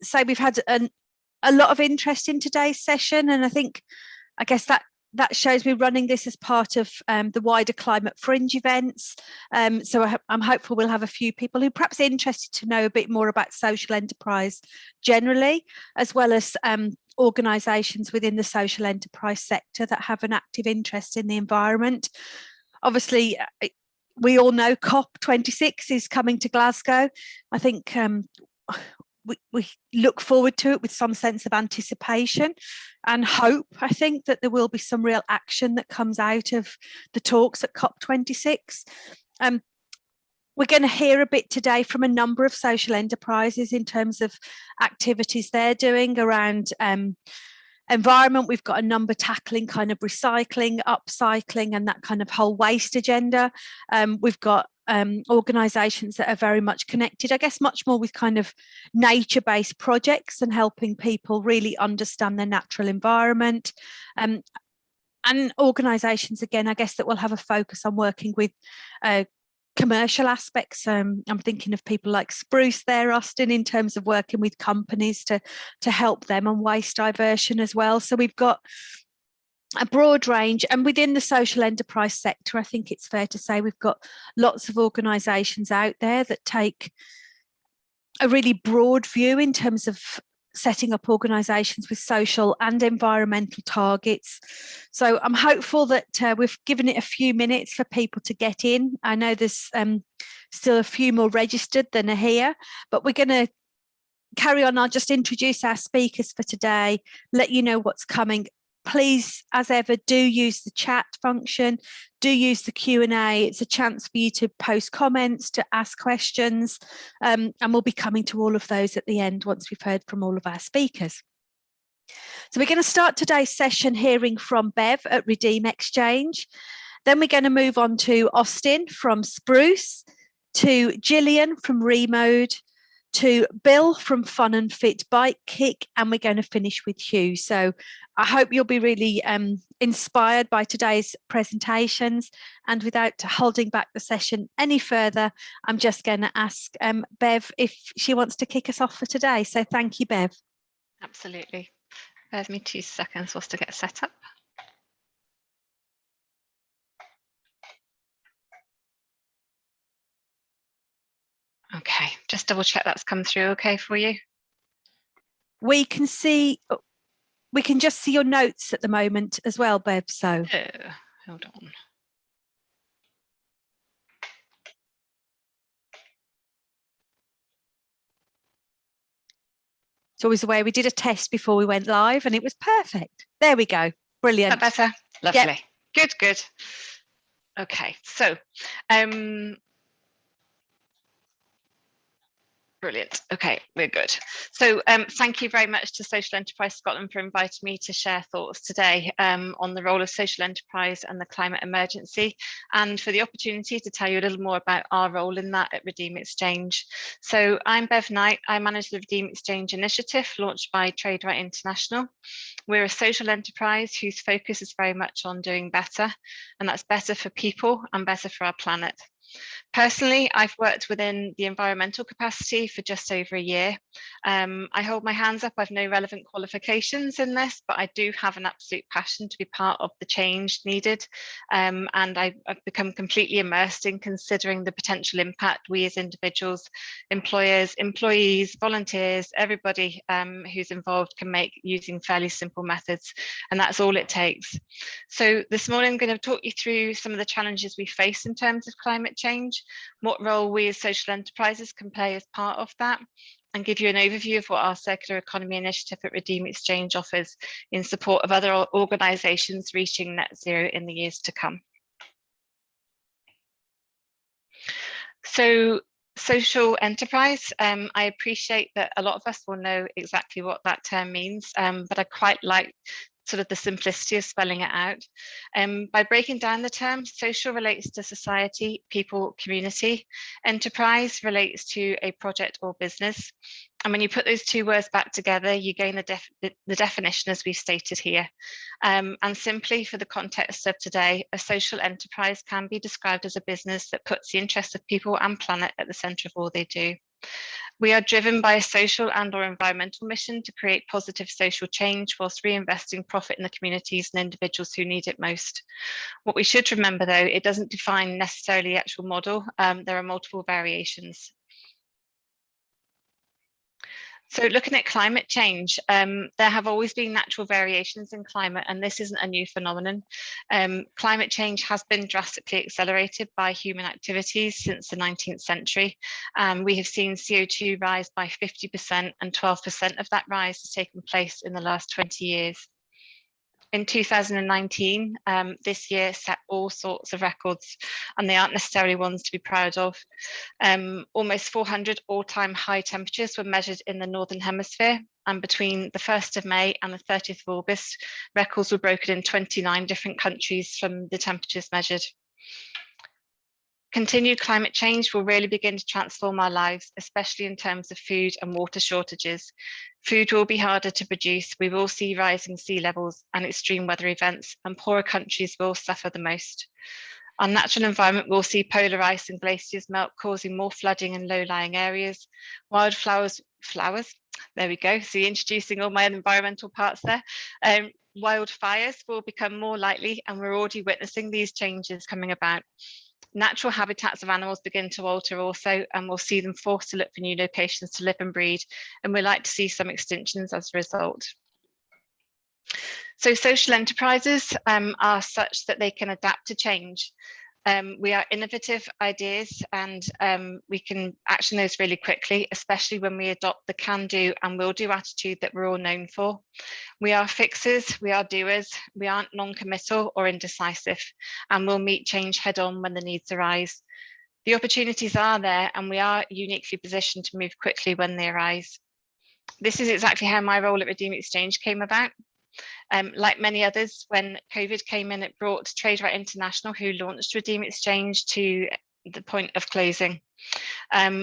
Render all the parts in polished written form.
say we've had a lot of interest in today's session, and I guess that shows we're running this as part of the wider Climate Fringe events. So I'm hopeful we'll have a few people who perhaps are interested to know a bit more about social enterprise generally, as well as organisations within the social enterprise sector that have an active interest in the environment. Obviously, we all know COP26 is coming to Glasgow. I think we look forward to it with some sense of anticipation and hope. I think that there will be some real action that comes out of the talks at COP26. We're going to hear a bit today from a number of social enterprises in terms of activities they're doing around environment. We've got a number tackling kind of recycling, upcycling, and that kind of whole waste agenda. We've got organisations that are very much connected, I guess, much more with kind of nature-based projects and helping people really understand their natural environment. And organisations, again, I guess, that will have a focus on working with commercial aspects. I'm thinking of people like Spruce there, Austin, in terms of working with companies to help them on waste diversion as well. So we've got a broad range, and within the social enterprise sector, I think it's fair to say we've got lots of organisations out there that take a really broad view in terms of setting up organisations with social and environmental targets. So I'm hopeful that we've given it a few minutes for people to get in. I know there's still a few more registered than are here, but we're going to carry on. I'll just introduce our speakers for today, let you know what's coming. Please, as ever, do use the chat function, do use the Q&A. It's a chance for you to post comments, to ask questions, and we'll be coming to all of those at the end once we've heard from all of our speakers. So we're going to start today's session hearing from Bev at Redeem Exchange. Then we're going to move on to Austin from Spruce, to Gillian from ReMode, to Bill from Fun and Fit Bike Kick, and we're going to finish with Hugh. So I hope you'll be really inspired by today's presentations, and without holding back the session any further, I'm just going to ask Bev if she wants to kick us off for today. So thank you, Bev. Absolutely. Bear with me 2 seconds whilst I get set up. Okay, just double check that's come through okay for you. We can just see your notes at the moment as well, Bev, so. Hold on. It's always the way. We did a test before we went live and it was perfect. There we go. Brilliant. Is that better? Lovely. Yep. Good. Okay, so brilliant. Okay, we're good. So thank you very much to Social Enterprise Scotland for inviting me to share thoughts today on the role of social enterprise and the climate emergency, and for the opportunity to tell you a little more about our role in that at Redeem Exchange. So I'm Bev Knight. I manage the Redeem Exchange initiative launched by TradeRight International. We're a social enterprise whose focus is very much on doing better, and that's better for people and better for our planet. Personally, I've worked within the environmental capacity for just over a year. I hold my hands up. I've no relevant qualifications in this, but I do have an absolute passion to be part of the change needed. And I've become completely immersed in considering the potential impact we as individuals, employers, employees, volunteers, everybody who's involved can make using fairly simple methods. And that's all it takes. So this morning, I'm going to talk you through some of the challenges we face in terms of climate change, what role we as social enterprises can play as part of that, and give you an overview of what our circular economy initiative at Redeem Exchange offers in support of other organisations reaching net zero in the years to come. So social enterprise, I appreciate that a lot of us will know exactly what that term means, but I quite like sort of the simplicity of spelling it out. By breaking down the term, social relates to society, people, community. Enterprise relates to a project or business. And when you put those two words back together, you gain the definition as we've stated here. And simply for the context of today, a social enterprise can be described as a business that puts the interests of people and planet at the centre of all they do. We are driven by a social and/or environmental mission to create positive social change whilst reinvesting profit in the communities and individuals who need it most. What we should remember, though, it doesn't define necessarily the actual model. There are multiple variations. So looking at climate change, there have always been natural variations in climate, and this isn't a new phenomenon. Climate change has been drastically accelerated by human activities since the 19th century. We have seen CO2 rise by 50%, and 12% of that rise has taken place in the last 20 years. In 2019, this year set all sorts of records, and they aren't necessarily ones to be proud of. Almost 400 all-time high temperatures were measured in the Northern Hemisphere, and between the 1st of May and the 30th of August, records were broken in 29 different countries from the temperatures measured. Continued climate change will really begin to transform our lives, especially in terms of food and water shortages. Food will be harder to produce. We will see rising sea levels and extreme weather events, and poorer countries will suffer the most. Our natural environment will see polar ice and glaciers melt, causing more flooding in low-lying areas. Wildflowers, there we go. So introducing all my environmental parts there. Wildfires will become more likely, and we're already witnessing these changes coming about. Natural habitats of animals begin to alter also, and we'll see them forced to look for new locations to live and breed, and we're like to see some extinctions as a result. So social enterprises are such that they can adapt to change. We are innovative ideas, and we can action those really quickly, especially when we adopt the can-do and will-do attitude that we're all known for. We are fixers, we are doers, we aren't non-committal or indecisive, and we'll meet change head-on when the needs arise. The opportunities are there, and we are uniquely positioned to move quickly when they arise. This is exactly how my role at Redeem Exchange came about. Like many others, when COVID came in, it brought TradeRight International, who launched Redeem Exchange, to the point of closing.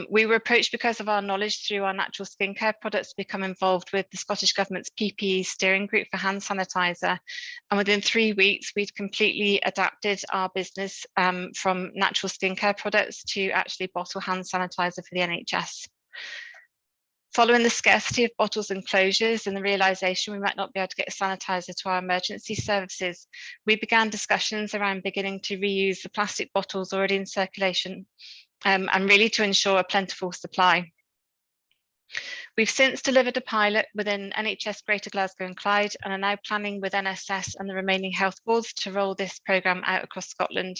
We were approached because of our knowledge through our natural skincare products to become involved with the Scottish Government's PPE steering group for hand sanitizer. And within 3 weeks, we'd completely adapted our business from natural skincare products to actually bottle hand sanitizer for the NHS. Following the scarcity of bottles and closures and the realisation we might not be able to get sanitizer to our emergency services, we began discussions around beginning to reuse the plastic bottles already in circulation, and really to ensure a plentiful supply. We've since delivered a pilot within NHS Greater Glasgow and Clyde, and are now planning with NSS and the remaining health boards to roll this programme out across Scotland.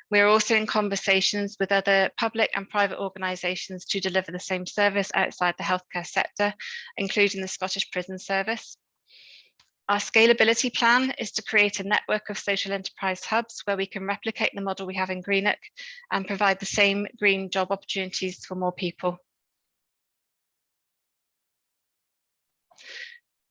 We are also in conversations with other public and private organisations to deliver the same service outside the healthcare sector, including the Scottish Prison Service. Our scalability plan is to create a network of social enterprise hubs where we can replicate the model we have in Greenock and provide the same green job opportunities for more people.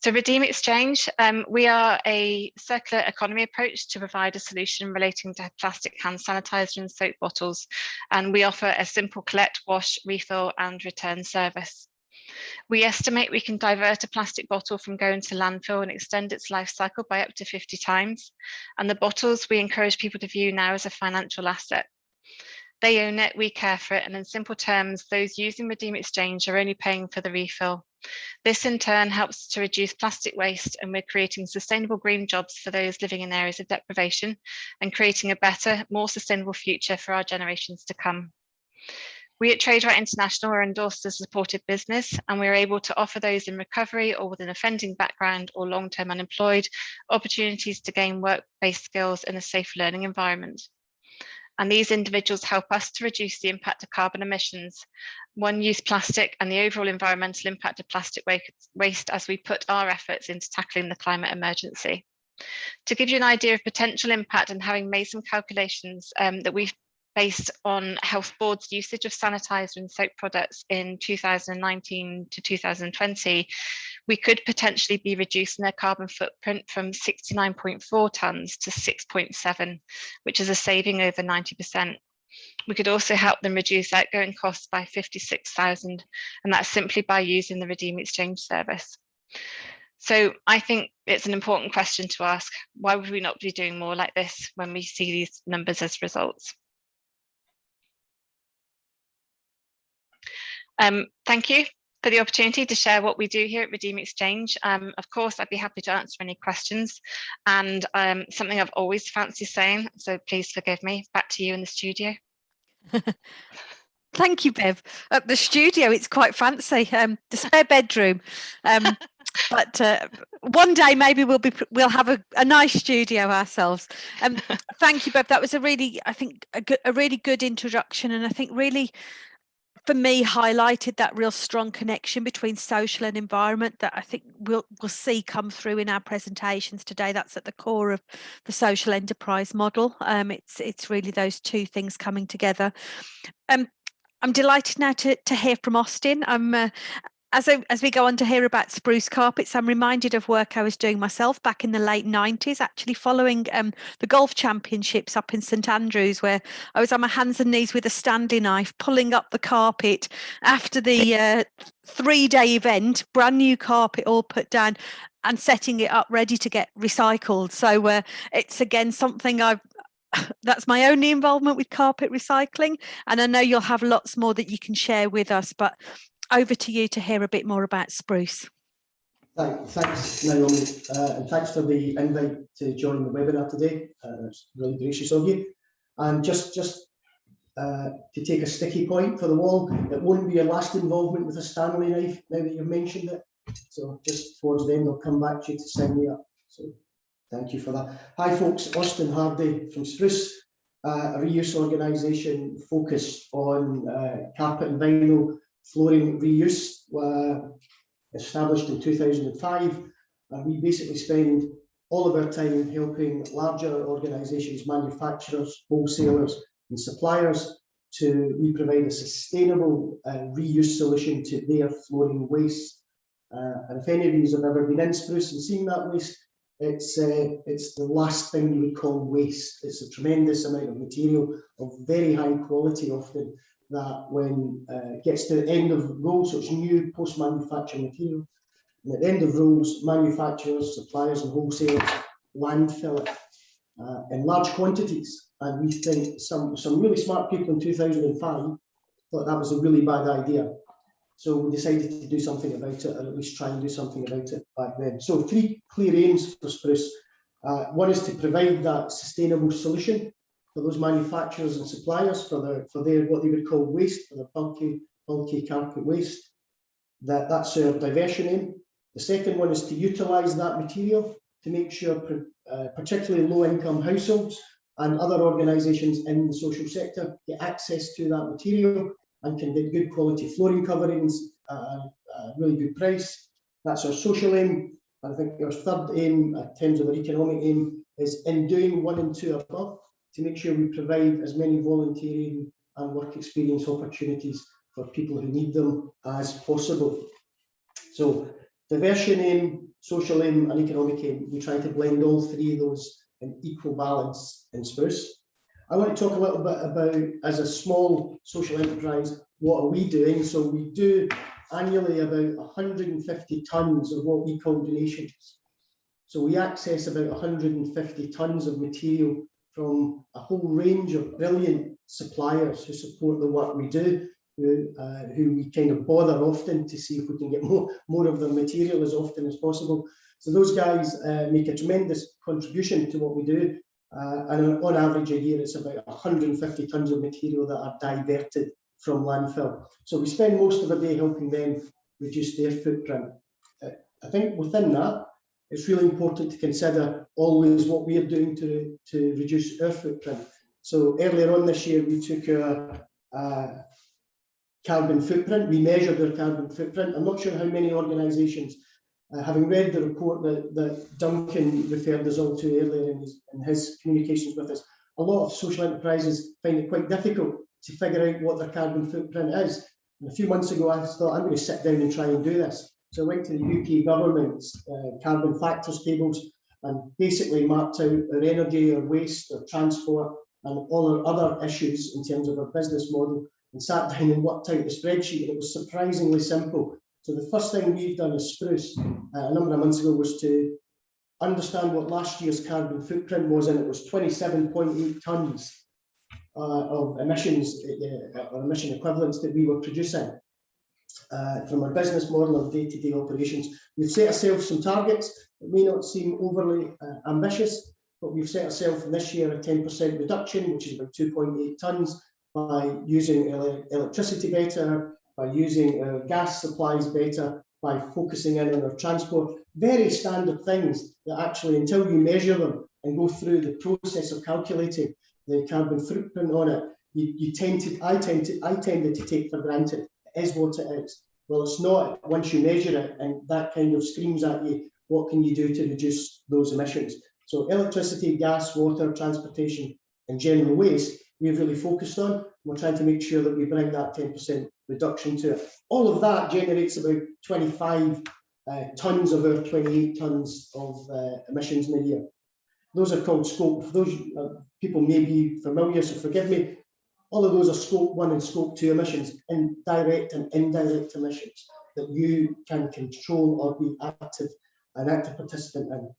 So Redeem Exchange, we are a circular economy approach to provide a solution relating to plastic hand sanitizer and soap bottles. And we offer a simple collect, wash, refill and return service. We estimate we can divert a plastic bottle from going to landfill and extend its life cycle by up to 50 times. And the bottles we encourage people to view now as a financial asset. They own it, we care for it, and in simple terms, those using Redeem Exchange are only paying for the refill. This in turn helps to reduce plastic waste, and we're creating sustainable green jobs for those living in areas of deprivation and creating a better, more sustainable future for our generations to come. We at TradeRight International are endorsed as a supported business, and we're able to offer those in recovery or with an offending background or long-term unemployed opportunities to gain work-based skills in a safe learning environment. And these individuals help us to reduce the impact of carbon emissions, one-use plastic and the overall environmental impact of plastic waste as we put our efforts into tackling the climate emergency. To give you an idea of potential impact, and having made some calculations that we've based on health boards' usage of sanitizer and soap products in 2019 to 2020, we could potentially be reducing their carbon footprint from 69.4 tonnes to 6.7, which is a saving over 90%. We could also help them reduce outgoing costs by 56,000, and that's simply by using the Redeem Exchange service. So I think it's an important question to ask, why would we not be doing more like this when we see these numbers as results? Thank you for the opportunity to share what we do here at Redeem Exchange. Of course, I'd be happy to answer any questions, and something I've always fancied saying, so please forgive me. Back to you in the studio. Thank you, Bev. At the studio, it's quite fancy. The spare bedroom, but one day maybe we'll have a nice studio ourselves. Thank you, Bev. That was I think a really good introduction, and I think really, for me, highlighted that real strong connection between social and environment that I think we'll see come through in our presentations today. That's at the core of the social enterprise model. It's really those two things coming together. I'm delighted now to hear from Austin. As we go on to hear about spruce carpets, I'm reminded of work I was doing myself back in the late 90s, actually following the golf championships up in St Andrews, where I was on my hands and knees with a Stanley knife, pulling up the carpet after the 3-day event, brand new carpet all put down, and setting it up ready to get recycled. So it's again something that's my only involvement with carpet recycling, and I know you'll have lots more that you can share with us, but over to you to hear a bit more about spruce. Thanks, Naomi, and thanks for the invite to join the webinar today. It's really gracious of you. And just to take a sticky point for the wall, it won't be your last involvement with a Stanley knife now that you've mentioned it. So just towards the end, I'll come back to you to sign me up. So thank you for that. Hi folks, Austin Hardie from Spruce, a reuse organisation focused on carpet and vinyl flooring reuse, established in 2005, and we basically spend all of our time helping larger organisations, manufacturers, wholesalers and suppliers we provide a sustainable reuse solution to their flooring waste. And if any of you have ever been in Spruce and seen that waste, it's the last thing you would call waste. It's a tremendous amount of material of very high quality often, that when it gets to the end of rolls, so it's new post-manufactured material, and at the end of rolls, manufacturers, suppliers and wholesalers landfill it in large quantities. And we think some really smart people in 2005 thought that was a really bad idea. So we decided to do something about it, or at least try and do something about it back then. So 3 clear aims for Spruce. One is to provide that sustainable solution for those manufacturers and suppliers for their what they would call waste, for their bulky carpet waste. That's our diversion aim. The second one is to utilise that material to make sure particularly low-income households and other organisations in the social sector get access to that material and can get good quality flooring coverings at a really good price. That's our social aim. I think our third aim, in terms of our economic aim, is in doing 1 and 2 above, to make sure we provide as many volunteering and work experience opportunities for people who need them as possible. So diversion aim, social aim and economic aim, we try to blend all 3 of those in equal balance in Spruce. I want to talk a little bit about, as a small social enterprise, what are we doing? So we do annually about 150 tonnes of what we call donations. So we access about 150 tonnes of material from a whole range of brilliant suppliers who support the work we do, who we kind of bother often to see if we can get more of their material as often as possible. So those guys make a tremendous contribution to what we do. And on average a year, it's about 150 tonnes of material that are diverted from landfill. So we spend most of the day helping them reduce their footprint. I think within that, it's really important to consider always what we are doing to reduce our footprint. So earlier on this year, we took our carbon footprint, we measured our carbon footprint. I'm not sure how many organisations, having read the report that Duncan referred us all to earlier in his communications with us, a lot of social enterprises find it quite difficult to figure out what their carbon footprint is. And a few months ago, I thought, I'm going to sit down and try and do this. So I went to the UK government's carbon factors tables and basically mapped out our energy, our waste, our transport, and all our other issues in terms of our business model, and sat down and worked out the spreadsheet, and it was surprisingly simple. So the first thing we've done as Spruce a number of months ago was to understand what last year's carbon footprint was, and it was 27.8 tonnes of emissions, or emission equivalents that we were producing. from our business model of day-to-day operations. We've set ourselves some targets that may not seem overly ambitious, but we've set ourselves in this year a 10% reduction, which is about 2.8 tonnes, by using electricity better, by using our gas supplies better, by focusing in on our transport. Very standard things that actually, until you measure them and go through the process of calculating the carbon footprint on it, I tended to take for granted. It is what it is. Well, it's not once you measure it, and that kind of screams at you, what can you do to reduce those emissions? So electricity, gas, water, transportation, and general waste, we've really focused on. We're trying to make sure that we bring that 10% reduction to it. All of that generates about 25 tonnes of our 28 tonnes of emissions in a year. Those are called scope. Those people may be familiar, so forgive me. All of those are scope 1 and scope 2 emissions, and direct and indirect emissions that you can control or be an active participant in.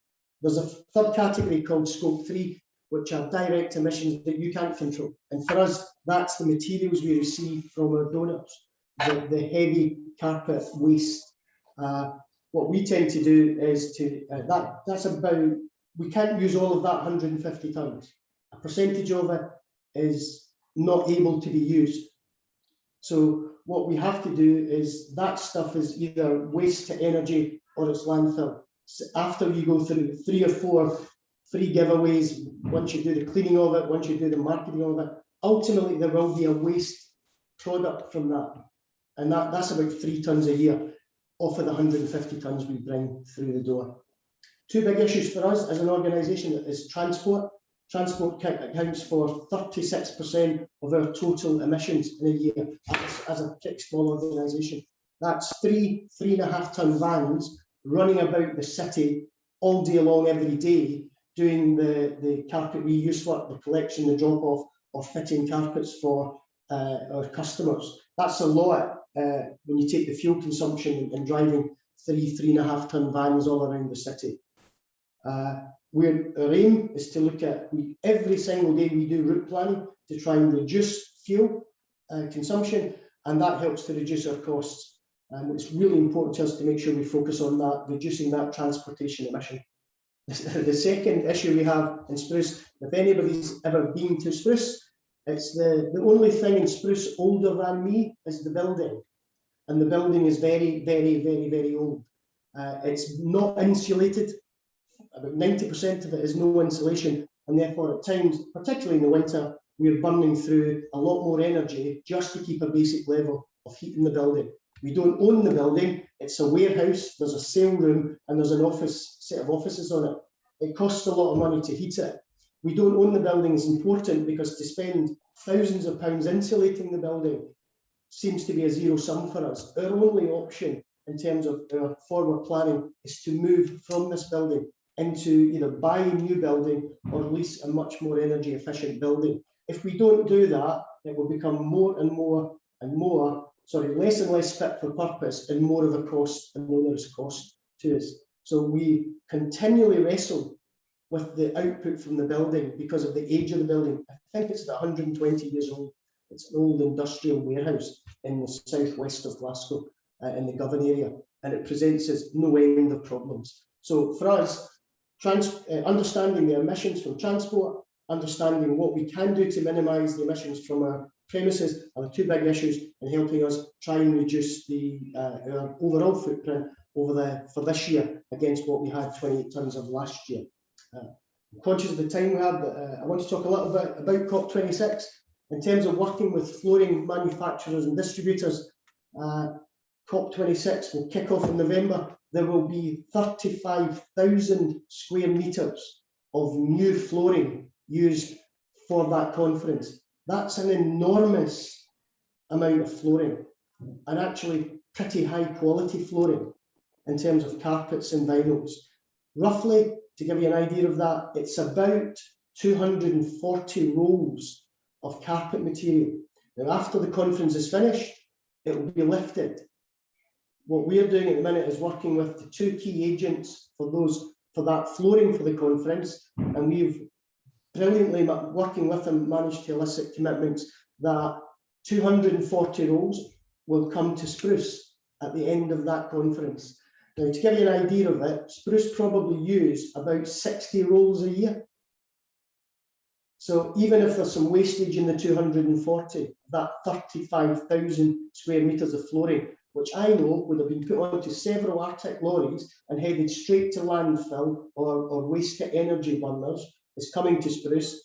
There's a third category called scope 3, which are direct emissions that you can't control. And for us, that's the materials we receive from our donors, the heavy carpet waste. What we tend to do is that's about, we can't use all of that 150 tonnes. A percentage of it is not able to be used. So what we have to do is that stuff is either waste to energy or it's landfill. So after you go through 3 or 4 free giveaways, once you do the cleaning of it, once you do the marketing of it, ultimately there will be a waste product from that. And that's about 3 tonnes a year off of the 150 tonnes we bring through the door. 2 big issues for us as an organisation is transport. Transport accounts for 36% of our total emissions in a year as a small organisation. That's 3.5 tonne vans running about the city all day long, every day, doing the carpet reuse work, the collection, the drop-off of fitting carpets for our customers. That's a lot when you take the fuel consumption and driving 3.5 tonne vans all around the city. Our aim is to look at, every single day we do route planning to try and reduce fuel consumption, and that helps to reduce our costs. And it's really important to us to make sure we focus on that, reducing that transportation emission. The second issue we have in Spruce, if anybody's ever been to Spruce, it's the only thing in Spruce older than me is the building. And the building is very, very, very, very old. It's not insulated. About 90% of it is no insulation, and therefore at times, particularly in the winter, we're burning through a lot more energy just to keep a basic level of heat in the building. We don't own the building, it's a warehouse, there's a sale room, and there's an set of offices on it. It costs a lot of money to heat it. We don't own the building is important because to spend thousands of pounds insulating the building seems to be a zero sum for us. Our only option in terms of our forward planning is to move from this building into either buy a new building or lease a much more energy efficient building. If we don't do that, it will become more and more and more, less and less fit for purpose and more of a cost, an onerous cost to us. So we continually wrestle with the output from the building because of the age of the building. I think it's about 120 years old. It's an old industrial warehouse in the southwest of Glasgow, in the Govan area, and it presents us no end of problems. So for us, understanding the emissions from transport, understanding what we can do to minimise the emissions from our premises are the 2 big issues in helping us try and reduce our overall footprint for this year against what we had 28 tonnes of last year. I'm conscious of the time we have, but I want to talk a little bit about COP26. In terms of working with flooring manufacturers and distributors, COP26 will kick off in November. There will be 35,000 square metres of new flooring used for that conference. That's an enormous amount of flooring, and actually pretty high quality flooring in terms of carpets and vinyls. Roughly, to give you an idea of that, it's about 240 rolls of carpet material. Now, after the conference is finished, it will be lifted. What we're doing at the minute is working with the 2 key agents for that flooring for the conference, and we've brilliantly, working with them, managed to elicit commitments that 240 rolls will come to Spruce at the end of that conference. Now, to give you an idea of it, Spruce probably use about 60 rolls a year. So even if there's some wastage in the 240, that 35,000 square metres of flooring, which I know would have been put onto several Arctic lorries and headed straight to landfill or waste to energy burners, is coming to Spruce.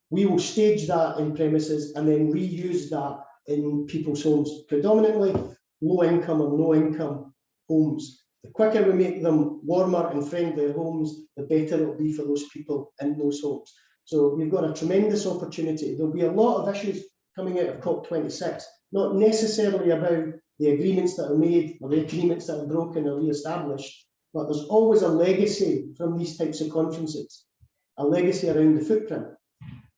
We will stage that in premises and then reuse that in people's homes, predominantly low income or no income homes. The quicker we make them warmer and friendlier homes, the better it will be for those people in those homes. So we've got a tremendous opportunity. There'll be a lot of issues coming out of COP26, not necessarily about the agreements that are made or the agreements that are broken or re-established, but there's always a legacy from these types of conferences, a legacy around the footprint.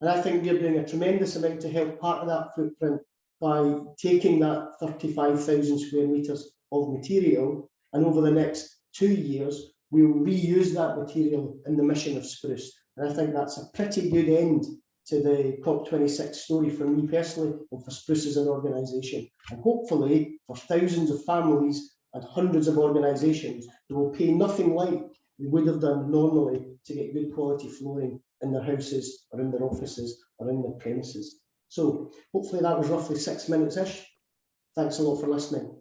And I think we're doing a tremendous amount to help part of that footprint by taking that 35,000 square metres of material, and over the next 2 years, we will reuse that material in the mission of Spruce. And I think that's a pretty good end to the COP26 story for me personally and for Spruce as an organisation. And hopefully for thousands of families and hundreds of organisations who will pay nothing like they would have done normally to get good quality flooring in their houses or in their offices or in their premises. So hopefully that was roughly 6 minutes-ish. Thanks a lot for listening.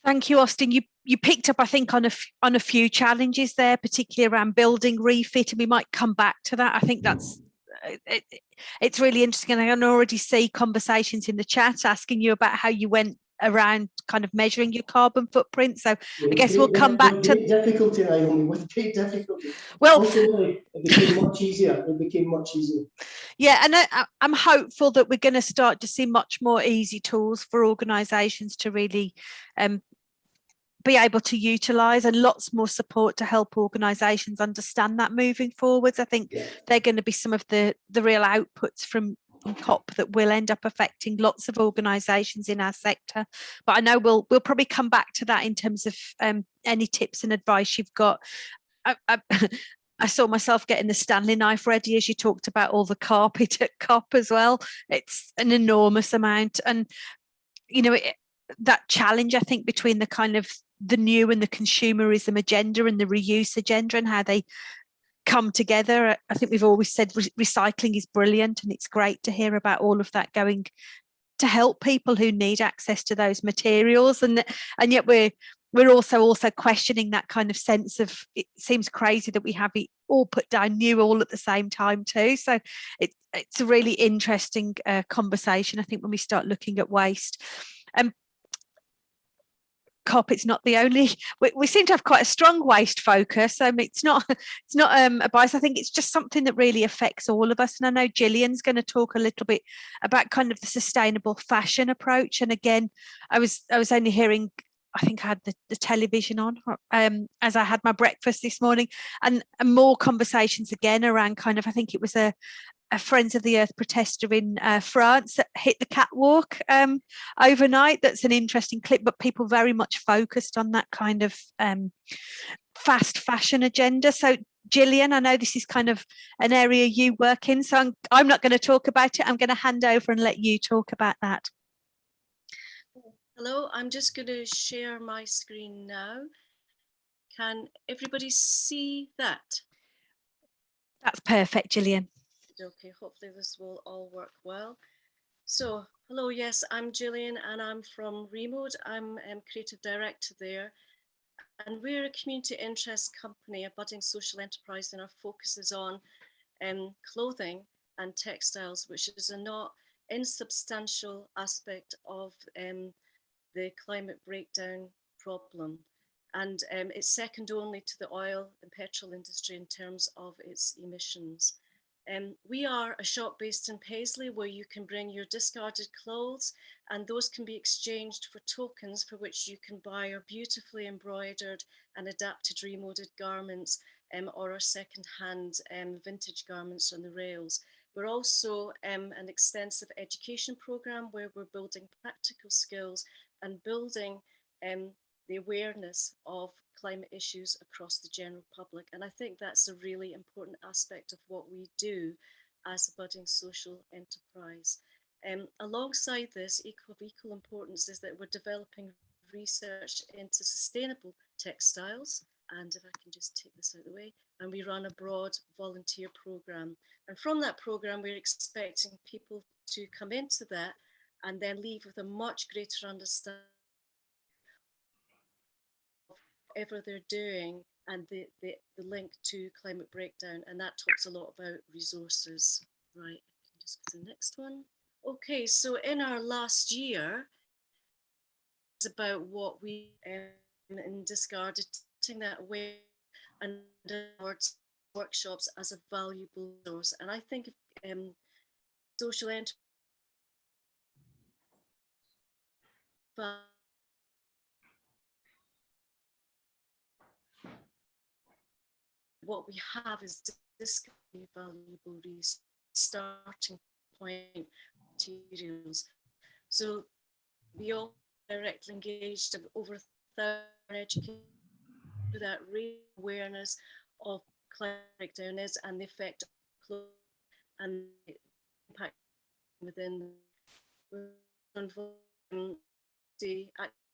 Thank you, Austin. You picked up, I think, on a few challenges there, particularly around building refit, and we might come back to that. I think that's it's really interesting, and I can already see conversations in the chat asking you about how you went around kind of measuring your carbon footprint. So I guess we'll come back to difficulty, Naomi, with great difficulty. Well, ultimately, it became much easier. It became much easier. Yeah, and I'm hopeful that we're going to start to see much more easy tools for organisations to really be able to utilise, and lots more support to help organisations understand that moving forwards. I think they're going to be some of the real outputs from COP that will end up affecting lots of organisations in our sector. But I know we'll probably come back to that in terms of any tips and advice you've got. I saw myself getting the Stanley knife ready as you talked about all the carpet at COP as well. It's an enormous amount. And, you know, that challenge, I think, between the kind of the new and the consumerism agenda and the reuse agenda and how they come together. I think we've always said recycling is brilliant, and it's great to hear about all of that going to help people who need access to those materials. And yet we're also questioning that kind of sense of, it seems crazy that we have it all put down new all at the same time too. So it's a really interesting conversation, I think, when we start looking at waste. COP, it's not the only, we seem to have quite a strong waste focus. It's not a bias. I think it's just something that really affects all of us. And I know Gillian's going to talk a little bit about kind of the sustainable fashion approach. And again, I was only hearing, I think I had the television on as I had my breakfast this morning, and more conversations again around kind of, I think it was a Friends of the Earth protester in France that hit the catwalk overnight. That's an interesting clip, but people very much focused on that kind of fast fashion agenda. So Gillian, I know this is kind of an area you work in, so I'm not going to talk about it. I'm going to hand over and let you talk about that. Hello, I'm just going to share my screen now. Can everybody see that? That's perfect, Gillian. Okay, hopefully this will all work well. So, hello, yes, I'm Gillian and I'm from ReMode. I'm creative director there. And we're a community interest company, a budding social enterprise, and our focus is on clothing and textiles, which is a not insubstantial aspect of the climate breakdown problem. And it's second only to the oil and petrol industry in terms of its emissions. We are a shop based in Paisley where you can bring your discarded clothes, and those can be exchanged for tokens for which you can buy our beautifully embroidered and adapted remoded garments or our second-hand vintage garments on the rails. We're also an extensive education programme where we're building practical skills and building the awareness of climate issues across the general public. And I think that's a really important aspect of what we do as a budding social enterprise. Alongside this, of equal importance is that we're developing research into sustainable textiles. And if I can just take this out of the way, and we run a broad volunteer program. And from that program, we're expecting people to come into that and then leave with a much greater understanding of whatever they're doing and the link to climate breakdown. And that talks a lot about resources. Right, I can just go to the next one. Okay, so in our last year, it's about what we in discarded, putting that away and workshops as a valuable resource. And I think social enterprise, what we have is this valuable resource, starting point materials. So we all directly engaged over 1,000 educators through that awareness of climate breakdown is and the effect of clothes and the impact within the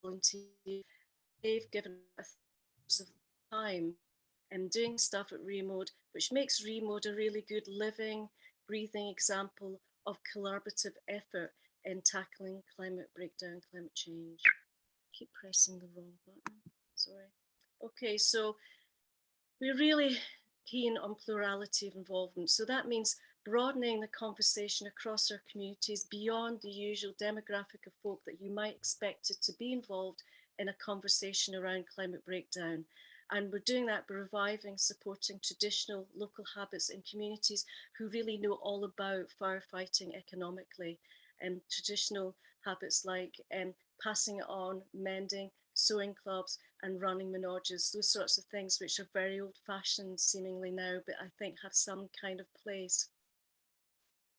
volunteer. They've given us of time and doing stuff at ReMode, which makes ReMode a really good living, breathing example of collaborative effort in tackling climate breakdown, climate change. Keep pressing the wrong button, sorry. Okay, so we're really keen on plurality of involvement. So that means broadening the conversation across our communities beyond the usual demographic of folk that you might expect it to be involved in a conversation around climate breakdown. And we're doing that by reviving, supporting traditional local habits in communities who really know all about firefighting economically, and traditional habits like passing it on, mending, sewing clubs and running menages, those sorts of things which are very old fashioned seemingly now, but I think have some kind of place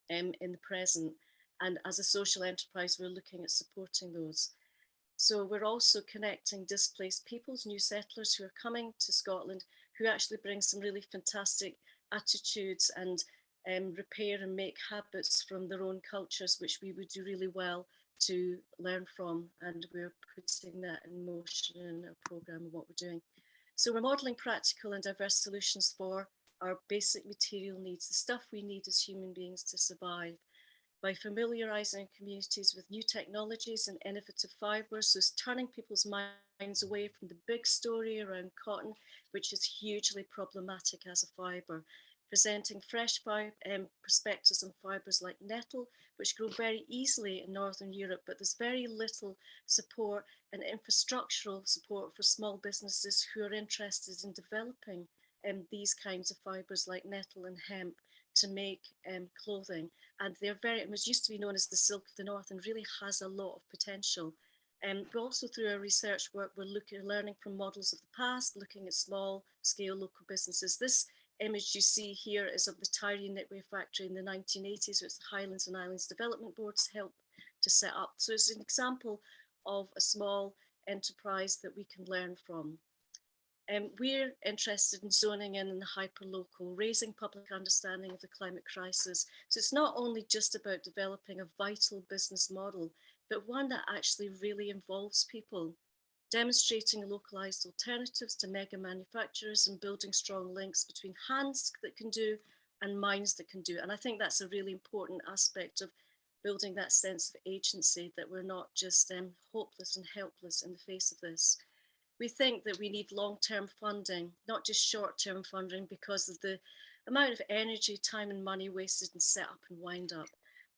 in the present. And as a social enterprise, we're looking at supporting those. So we're also connecting displaced peoples, new settlers who are coming to Scotland, who actually bring some really fantastic attitudes and repair and make habits from their own cultures, which we would do really well to learn from. And we're putting that in motion in our programme of what we're doing. So we're modelling practical and diverse solutions for our basic material needs, the stuff we need as human beings to survive, by familiarising communities with new technologies and innovative fibres, so it's turning people's minds away from the big story around cotton, which is hugely problematic as a fibre, presenting fresh perspectives on fibres like nettle, which grow very easily in Northern Europe, but there's very little support and infrastructural support for small businesses who are interested in developing these kinds of fibres like nettle and hemp to make clothing. And they're it was used to be known as the silk of the north and really has a lot of potential. But also through our research work, we're learning from models of the past, looking at small scale local businesses. This image you see here is of the Tyree Knitwear factory in the 1980s, which the Highlands and Islands Development Boards helped to set up. So it's an example of a small enterprise that we can learn from. We're interested in zoning in the hyperlocal, raising public understanding of the climate crisis. So it's not only just about developing a vital business model, but one that actually really involves people, demonstrating localized alternatives to mega manufacturers and building strong links between hands that can do and minds that can do. And I think that's a really important aspect of building that sense of agency, that we're not just hopeless and helpless in the face of this. We think that we need long-term funding, not just short-term funding, because of the amount of energy, time and money wasted in set up and wind up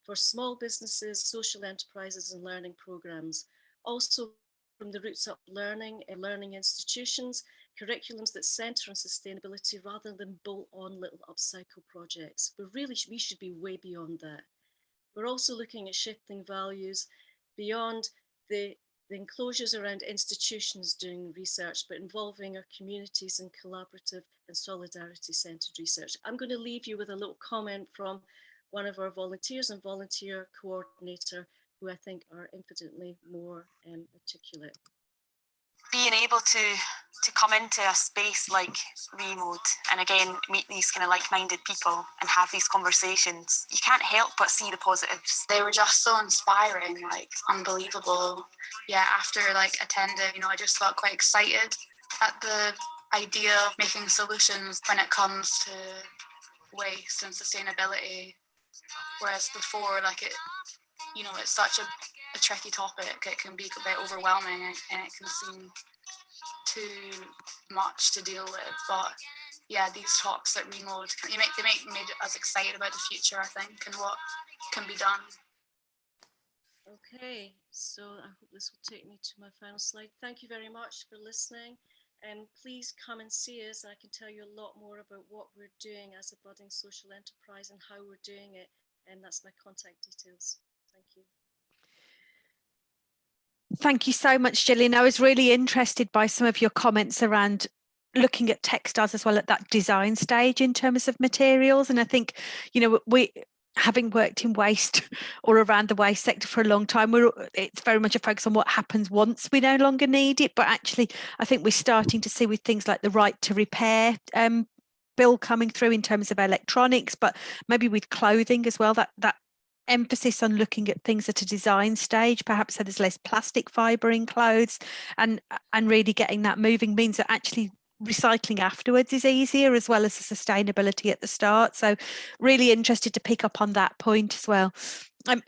for small businesses, social enterprises and learning programs. Also from the roots up learning and learning institutions, curriculums that centre on sustainability rather than bolt on little upcycle projects. But really, we should be way beyond that. We're also looking at shifting values beyond the enclosures around institutions doing research, but involving our communities in collaborative and solidarity-centred research. I'm going to leave you with a little comment from one of our volunteers and volunteer coordinator, who I think are infinitely more articulate. being able to come into a space like ReMode and again meet these kind of like-minded people and have these conversations, you can't help but see the positives. They were just so inspiring, like unbelievable. Yeah, after like attending, you know, I just felt quite excited at the idea of making solutions when it comes to waste and sustainability. Whereas before, like it, you know, it's such a tricky topic. It can be a bit overwhelming and it can seem too much to deal with. But yeah, these talks at ReMode, they made us excited about the future, I think, and what can be done. Okay, so I hope this will take me to my final slide. Thank you very much for listening. Please come and see us. I can tell you a lot more about what we're doing as a budding social enterprise and how we're doing it. And that's my contact details. Thank you. Thank you so much, Gillian. I was really interested by some of your comments around looking at textiles as well at that design stage in terms of materials. And I think, you know, we, having worked in waste or around the waste sector for a long time, it's very much a focus on what happens once we no longer need it. But actually, I think we're starting to see with things like the right to repair bill coming through in terms of electronics, but maybe with clothing as well, that emphasis on looking at things at a design stage, perhaps so there's less plastic fibre in clothes, and really getting that moving means that actually recycling afterwards is easier, as well as the sustainability at the start. So really interested to pick up on that point as well.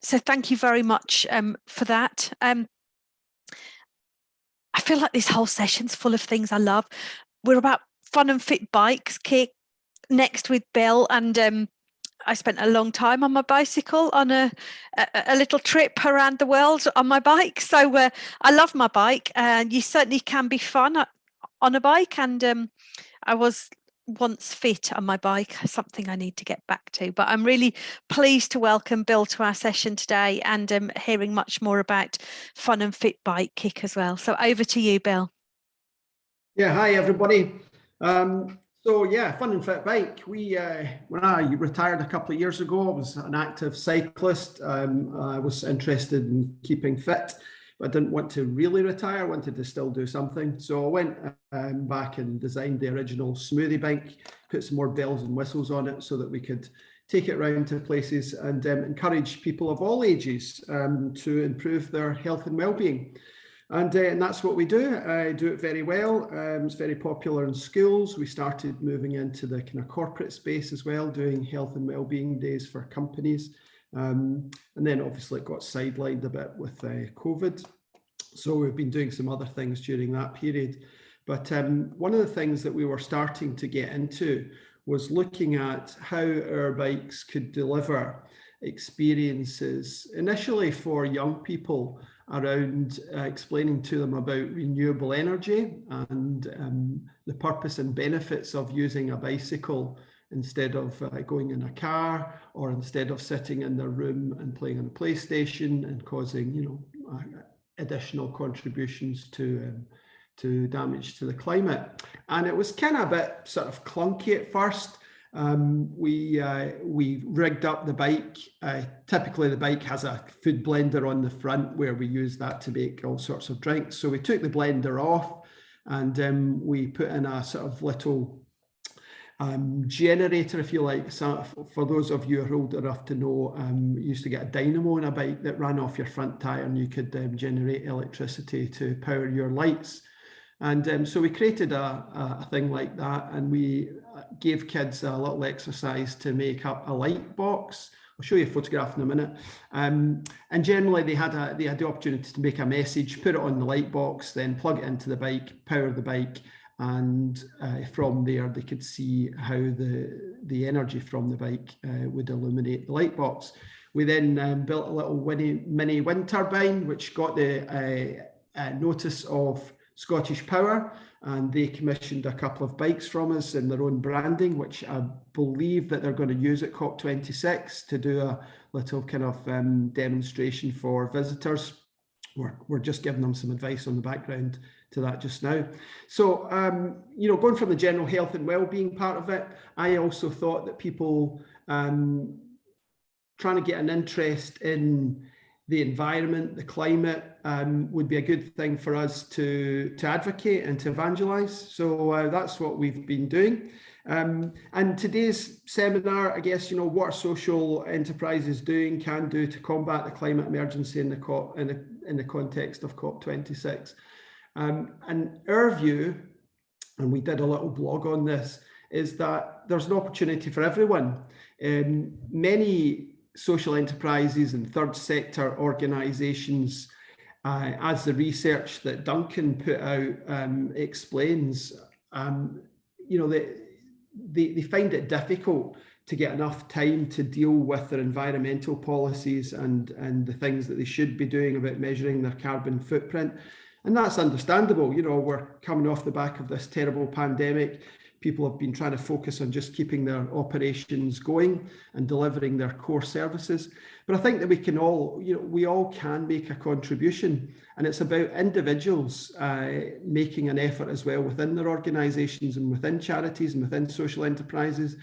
So thank you very much for that. I feel like this whole session's full of things I love. We're about fun and fit bikes, Kit, next with Bill, and I spent a long time on my bicycle on a little trip around the world on my bike. So I love my bike, and you certainly can be fun on a bike. And I was once fit on my bike, something I need to get back to. But I'm really pleased to welcome Bill to our session today, and hearing much more about fun and fit bike kick as well. So over to you, Bill. Yeah, hi everybody. So yeah, fun and fit bike. When I retired a couple of years ago, I was an active cyclist. I was interested in keeping fit, but I didn't want to really retire. I wanted to still do something. So I went back and designed the original smoothie bike, put some more bells and whistles on it so that we could take it around to places and encourage people of all ages to improve their health and well-being. And that's what we do. I do it very well. It's very popular in schools. We started moving into the kind of corporate space as well, doing health and well-being days for companies. And then obviously it got sidelined a bit with COVID. So we've been doing some other things during that period. But one of the things that we were starting to get into was looking at how our bikes could deliver experiences, initially for young people, around explaining to them about renewable energy and the purpose and benefits of using a bicycle instead of going in a car, or instead of sitting in their room and playing on a PlayStation and causing, you know, additional contributions to damage to the climate. And it was kind of a bit sort of clunky at first. We rigged up the bike. Typically the bike has a food blender on the front where we use that to make all sorts of drinks. So we took the blender off, and we put in a sort of little generator, if you like. So for those of you who are old enough to know, you used to get a dynamo on a bike that ran off your front tire, and you could generate electricity to power your lights. And so we created a thing like that, and we gave kids a little exercise to make up a light box. I'll show you a photograph in a minute. And generally they had the opportunity to make a message, put it on the light box, then plug it into the bike, power the bike, and from there they could see how the energy from the bike would illuminate the light box. We then built a little mini wind turbine, which got the notice of Scottish Power, and they commissioned a couple of bikes from us in their own branding, which I believe that they're going to use at COP26 to do a little kind of demonstration for visitors. We're just giving them some advice on the background to that just now. So, you know, going from the general health and well-being part of it, I also thought that people trying to get an interest in the environment, the climate, would be a good thing for us to advocate and to evangelise. So that's what we've been doing. And today's seminar, I guess, what are social enterprises can do to combat the climate emergency in the context of COP26. And our view, and we did a little blog on this, is that there's an opportunity for everyone. Many social enterprises and third sector organisations, as the research that Duncan put out explains, they find it difficult to get enough time to deal with their environmental policies and the things that they should be doing about measuring their carbon footprint. And that's understandable. We're coming off the back of this terrible pandemic. People have been trying to focus on just keeping their operations going and delivering their core services. But I think that we can all, we all can make a contribution, and it's about individuals making an effort as well within their organisations and within charities and within social enterprises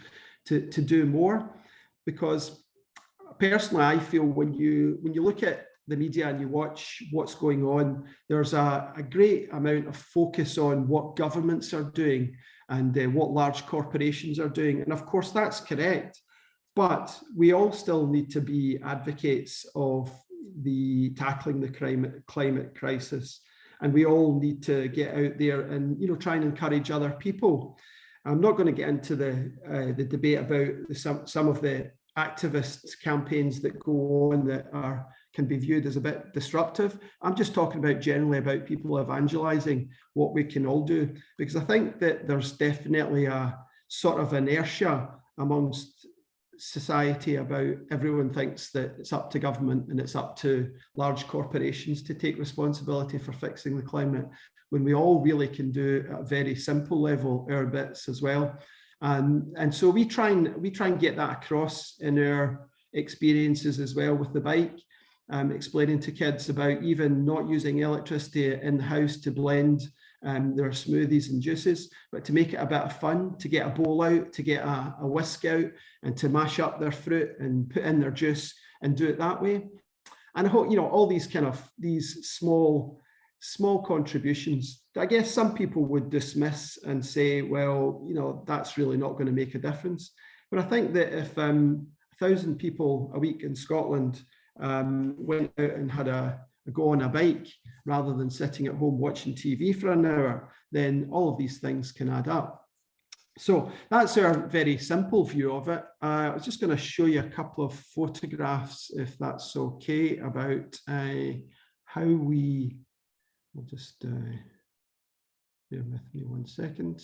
to do more. Because personally, I feel when you look at the media and you watch what's going on, there's a great amount of focus on what governments are doing and what large corporations are doing. And of course, that's correct. But we all still need to be advocates of tackling the climate crisis. And we all need to get out there and try and encourage other people. I'm not going to get into the debate about some of the activist campaigns that go on that can be viewed as a bit disruptive. I'm just talking about generally about people evangelizing what we can all do, because I think that there's definitely a sort of inertia amongst society about everyone thinks that it's up to government and it's up to large corporations to take responsibility for fixing the climate, when we all really can do at a very simple level our bits as well. And so we try and get that across in our experiences as well with the bike, explaining to kids about even not using electricity in the house to blend their smoothies and juices, but to make it a bit of fun, to get a bowl out, to get a whisk out and to mash up their fruit and put in their juice and do it that way. And I hope, all these these small contributions, I guess some people would dismiss and say, well, that's really not going to make a difference. But I think that if 1,000 people a week in Scotland went out and had a go on a bike rather than sitting at home watching TV for an hour, then all of these things can add up. So that's our very simple view of it. I was just going to show you a couple of photographs, if that's okay, about how we... I'll just bear with me 1 second.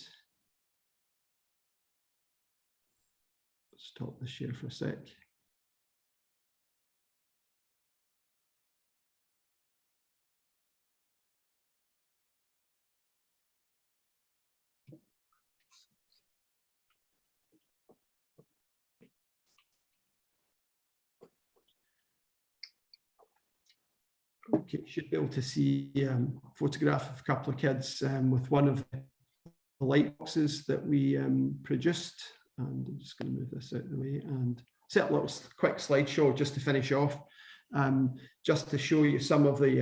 Stop the share for a sec. Okay, you should be able to see a photograph of a couple of kids with one of the light boxes that we produced. And I'm just going to move this out of the way and set a little quick slideshow just to finish off, just to show you some of the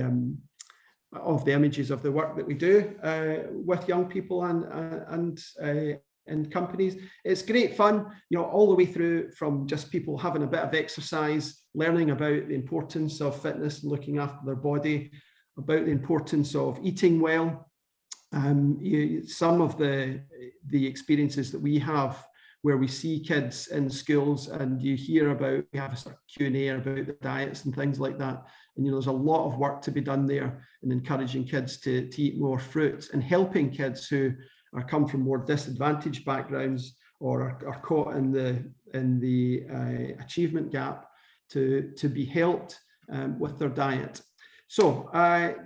images of the work that we do with young people and companies. It's great fun, all the way through from just people having a bit of exercise, learning about the importance of fitness and looking after their body, about the importance of eating well. Some of the experiences that we have where we see kids in schools and you hear about, we have a sort of Q&A about the diets and things like that. And there's a lot of work to be done there in encouraging kids to eat more fruits and helping kids who come from more disadvantaged backgrounds or are caught in the achievement gap to be helped with their diet. So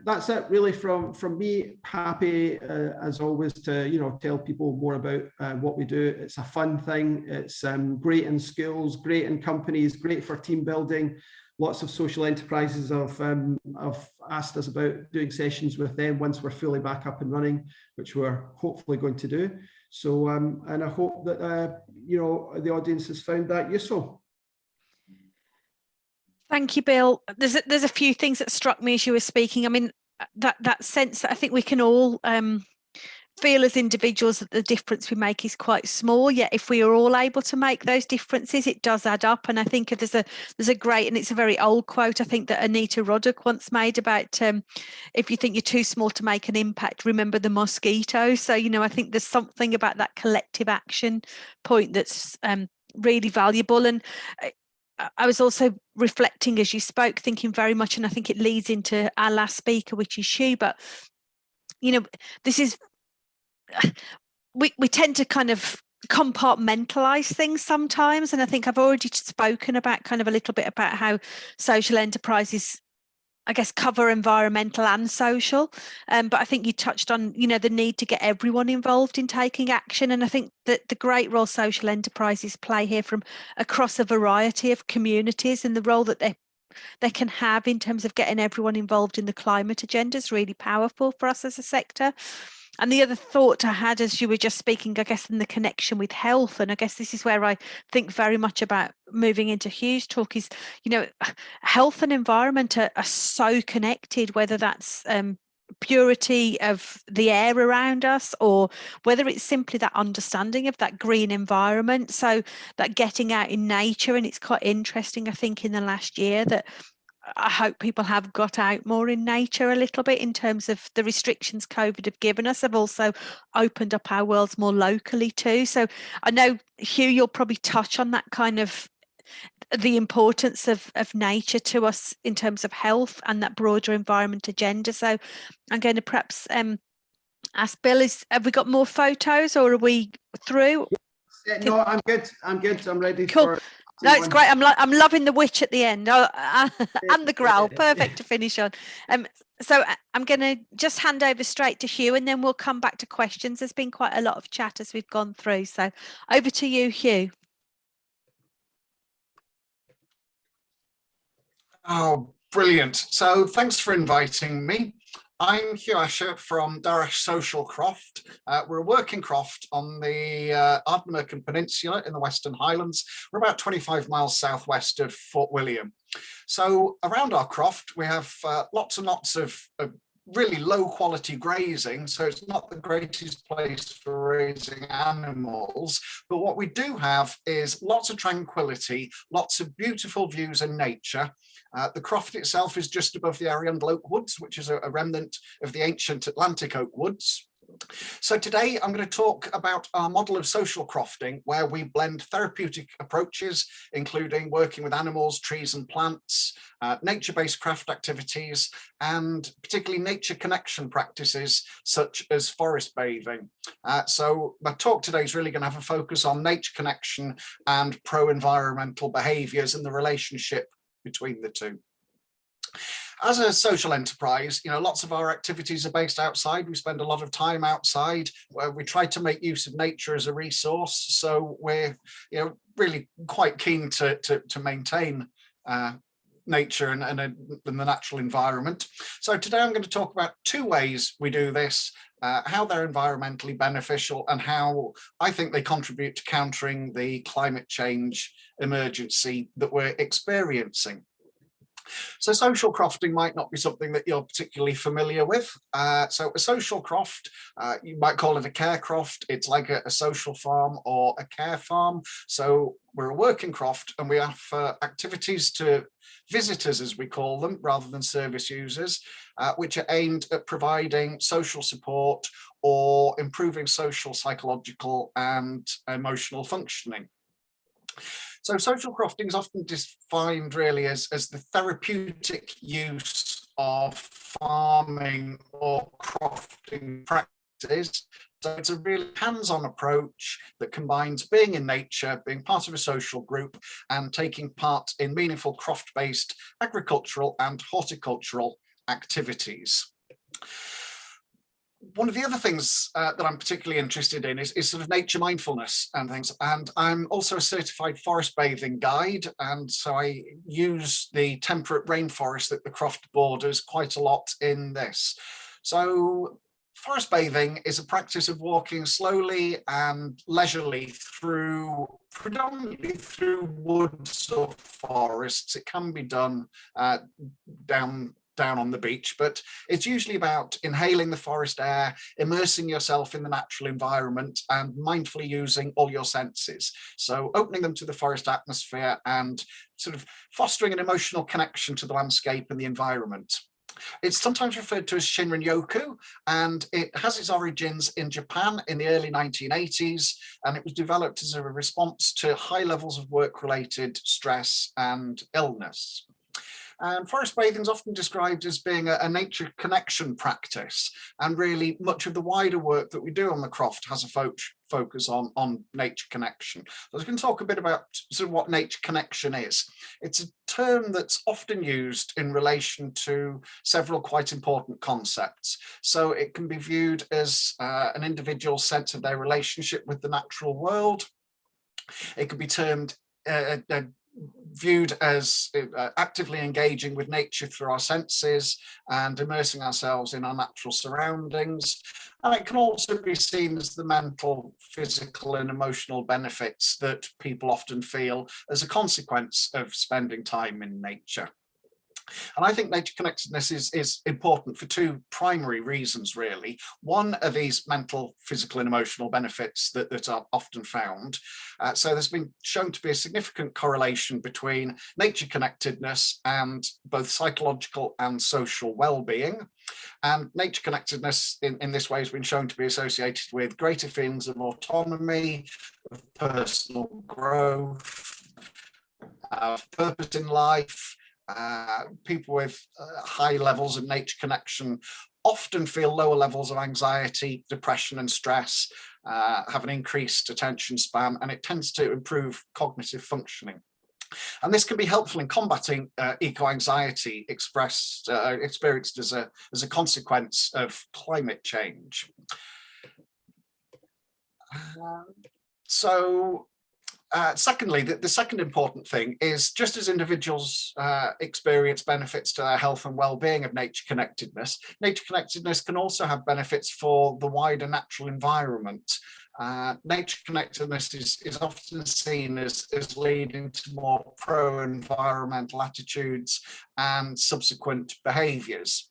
that's it really from me. Happy as always to tell people more about what we do. It's a fun thing. It's great in schools, great in companies, great for team building. Lots of social enterprises have asked us about doing sessions with them once we're fully back up and running, which we're hopefully going to do. So and I hope that the audience has found that useful. Thank you, Bill. There's a few things that struck me as you were speaking. I mean, that sense that I think we can all feel as individuals that the difference we make is quite small, yet if we are all able to make those differences, it does add up. And I think there's a great, and it's a very old quote, I think, that Anita Roddick once made about if you think you're too small to make an impact, remember the mosquito. So, you know, I think there's something about that collective action point that's really valuable. And I was also reflecting as you spoke, thinking very much, and I think it leads into our last speaker, which is Hugh, but you know, this is we tend to kind of compartmentalize things sometimes, and I think I've already spoken about kind of a little bit about how social enterprises, I guess, cover environmental and social, but I think you touched on, you know, the need to get everyone involved in taking action, and I think that the great role social enterprises play here from across a variety of communities, and the role that they can have in terms of getting everyone involved in the climate agenda is really powerful for us as a sector. And the other thought I had as you were just speaking, I guess, in the connection with health, and I guess this is where I think very much about moving into Hugh's talk, is, you know, health and environment are so connected, whether that's purity of the air around us, or whether it's simply that understanding of that green environment. So that getting out in nature, and it's quite interesting, I think, in the last year that I hope people have got out more in nature a little bit, in terms of the restrictions COVID have given us, have also opened up our worlds more locally too. So I know, Hugh, you'll probably touch on that kind of the importance of nature to us in terms of health and that broader environment agenda. So I'm going to perhaps ask Bill, have we got more photos, or are we through? Yeah, no, I'm good. I'm ready. Cool. No, it's great. I'm loving the witch at the end, and the growl. Perfect to finish on. So I'm going to just hand over straight to Hugh, and then we'll come back to questions. There's been quite a lot of chat as we've gone through. So over to you, Hugh. Oh, brilliant. So thanks for inviting me. I'm Hugh Asher from Darach Social Croft. We're a working croft on the Ardnamurchan Peninsula in the Western Highlands. We're about 25 miles southwest of Fort William. So around our croft, we have lots and lots of really low quality grazing, so it's not the greatest place for raising animals, but what we do have is lots of tranquility, lots of beautiful views in nature. The croft itself is just above the Arundel Oak Woods, which is a remnant of the ancient Atlantic Oak Woods. So today I'm going to talk about our model of social crofting, where we blend therapeutic approaches, including working with animals, trees and plants, nature-based craft activities, and particularly nature connection practices such as forest bathing. So my talk today is really going to have a focus on nature connection and pro-environmental behaviours and the relationship between the two. As a social enterprise, you know, lots of our activities are based outside. We spend a lot of time outside, where we try to make use of nature as a resource. So we're, you know, really quite keen to maintain nature and the natural environment. So today I'm going to talk about two ways we do this, how they're environmentally beneficial and how I think they contribute to countering the climate change emergency that we're experiencing. So social crofting might not be something that you're particularly familiar with. So a social croft, you might call it a care croft. It's like a social farm or a care farm. So we're a working croft, and we offer activities to visitors, as we call them, rather than service users, which are aimed at providing social support or improving social, psychological and emotional functioning. So social crofting is often defined really as the therapeutic use of farming or crofting practices. So it's a really hands-on approach that combines being in nature, being part of a social group, and taking part in meaningful croft-based agricultural and horticultural activities. One of the other things that I'm particularly interested in is sort of nature mindfulness and things. And I'm also a certified forest bathing guide. And so I use the temperate rainforest that the croft borders quite a lot in this. So forest bathing is a practice of walking slowly and leisurely through predominantly through woods or forests. It can be done down on the beach, but it's usually about inhaling the forest air, immersing yourself in the natural environment, and mindfully using all your senses. So opening them to the forest atmosphere and sort of fostering an emotional connection to the landscape and the environment. It's sometimes referred to as Shinrin-yoku, and it has its origins in Japan in the early 1980s, and it was developed as a response to high levels of work-related stress and illness. And forest bathing is often described as being a nature connection practice, and really much of the wider work that we do on the Croft has a focus on nature connection. So I was going to talk a bit about sort of what nature connection is. It's a term that's often used in relation to several quite important concepts. So it can be viewed as an individual's sense of their relationship with the natural world. It could be termed viewed as actively engaging with nature through our senses and immersing ourselves in our natural surroundings. And it can also be seen as the mental, physical and emotional benefits that people often feel as a consequence of spending time in nature. And I think nature connectedness is important for two primary reasons, really. One are these mental, physical and emotional benefits that are often found. So there's been shown to be a significant correlation between nature connectedness and both psychological and social well-being. And nature connectedness in this way has been shown to be associated with greater feelings of autonomy, of personal growth, of purpose in life. People with high levels of nature connection often feel lower levels of anxiety, depression and stress, have an increased attention span, and it tends to improve cognitive functioning. And this can be helpful in combating eco-anxiety experienced as a consequence of climate change. Secondly, the second important thing is, just as individuals experience benefits to their health and well-being of nature connectedness can also have benefits for the wider natural environment. Nature connectedness is often seen as leading to more pro-environmental attitudes and subsequent behaviours.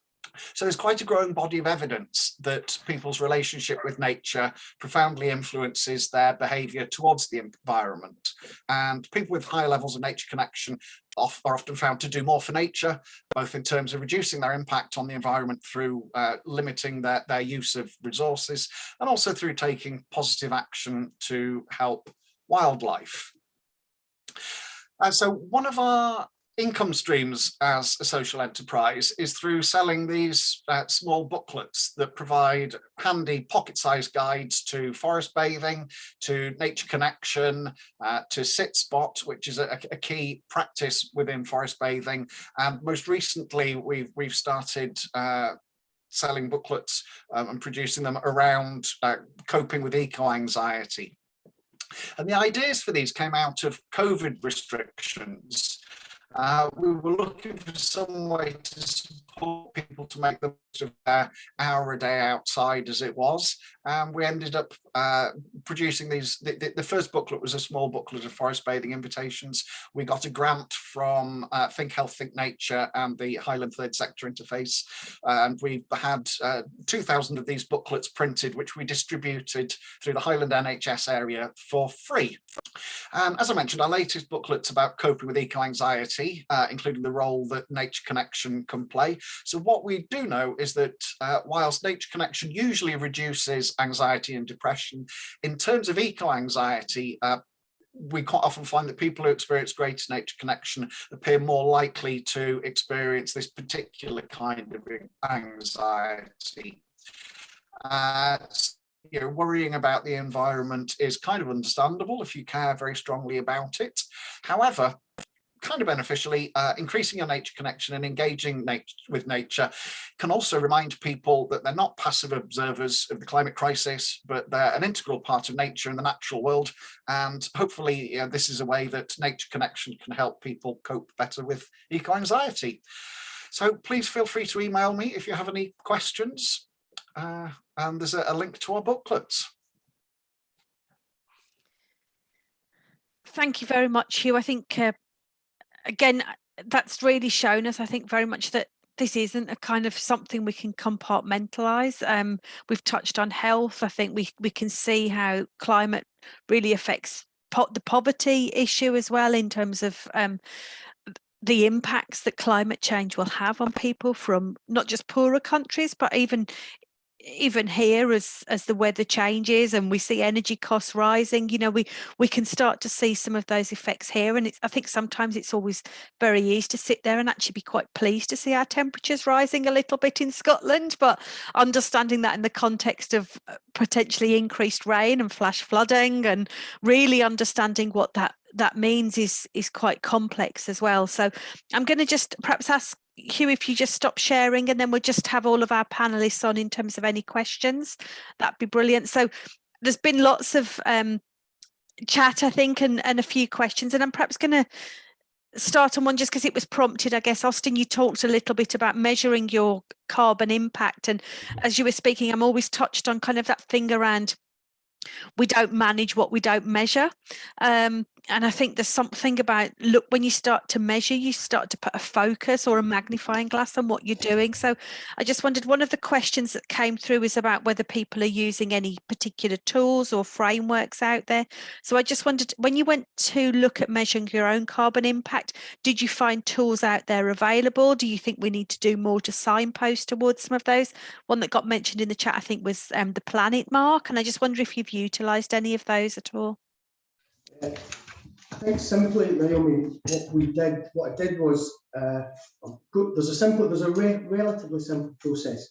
So there's quite a growing body of evidence that people's relationship with nature profoundly influences their behaviour towards the environment. And people with high levels of nature connection are often found to do more for nature, both in terms of reducing their impact on the environment through limiting their use of resources, and also through taking positive action to help wildlife. And so one of our income streams as a social enterprise is through selling these small booklets that provide handy pocket-sized guides to forest bathing, to nature connection, to sit spot, which is a key practice within forest bathing. And most recently, we've started selling booklets and producing them around coping with eco-anxiety. And the ideas for these came out of COVID restrictions. We were looking for some way to support people to make the most of their hour a day outside as it was. And we ended up producing these. The first booklet was a small booklet of forest bathing invitations. We got a grant from Think Health, Think Nature and the Highland Third Sector Interface. And we had 2,000 of these booklets printed, which we distributed through the Highland NHS area for free. As I mentioned, our latest booklet's about coping with eco-anxiety, including the role that nature connection can play. So what we do know is that whilst nature connection usually reduces anxiety and depression, in terms of eco-anxiety, we quite often find that people who experience greater nature connection appear more likely to experience this particular kind of anxiety. Worrying about the environment is kind of understandable if you care very strongly about it. However, kind of beneficially, increasing your nature connection and engaging with nature can also remind people that they're not passive observers of the climate crisis, but they're an integral part of nature and the natural world. And hopefully this is a way that nature connection can help people cope better with eco-anxiety. So please feel free to email me if you have any questions. And there's a link to our booklets. Thank you very much, Hugh. I think, again, that's really shown us, I think, very much that this isn't a kind of something we can compartmentalise. We've touched on health. I think we can see how climate really affects the poverty issue as well, in terms of the impacts that climate change will have on people from not just poorer countries, but even here, as the weather changes and we see energy costs rising, you know, we can start to see some of those effects here. And I think sometimes it's always very easy to sit there and actually be quite pleased to see our temperatures rising a little bit in Scotland, but understanding that in the context of potentially increased rain and flash flooding, and really understanding what that means is quite complex as well. So I'm going to just perhaps ask Hugh, if you just stop sharing, and then we'll just have all of our panelists on in terms of any questions. That'd be brilliant. So there's been lots of chat, I think, and a few questions, and I'm perhaps going to start on one just because it was prompted. I guess, Austin, you talked a little bit about measuring your carbon impact, and as you were speaking, I'm always touched on kind of that thing around we don't manage what we don't measure. And I think there's something about, look, when you start to measure, you start to put a focus or a magnifying glass on what you're doing. So I just wondered, one of the questions that came through is about whether people are using any particular tools or frameworks out there. So I just wondered, when you went to look at measuring your own carbon impact, did you find tools out there available? Do you think we need to do more to signpost towards some of those? One that got mentioned in the chat, I think, was the Planet Mark. And I just wonder if you've utilised any of those at all. I think simply, Naomi, what I did was, there's a relatively simple process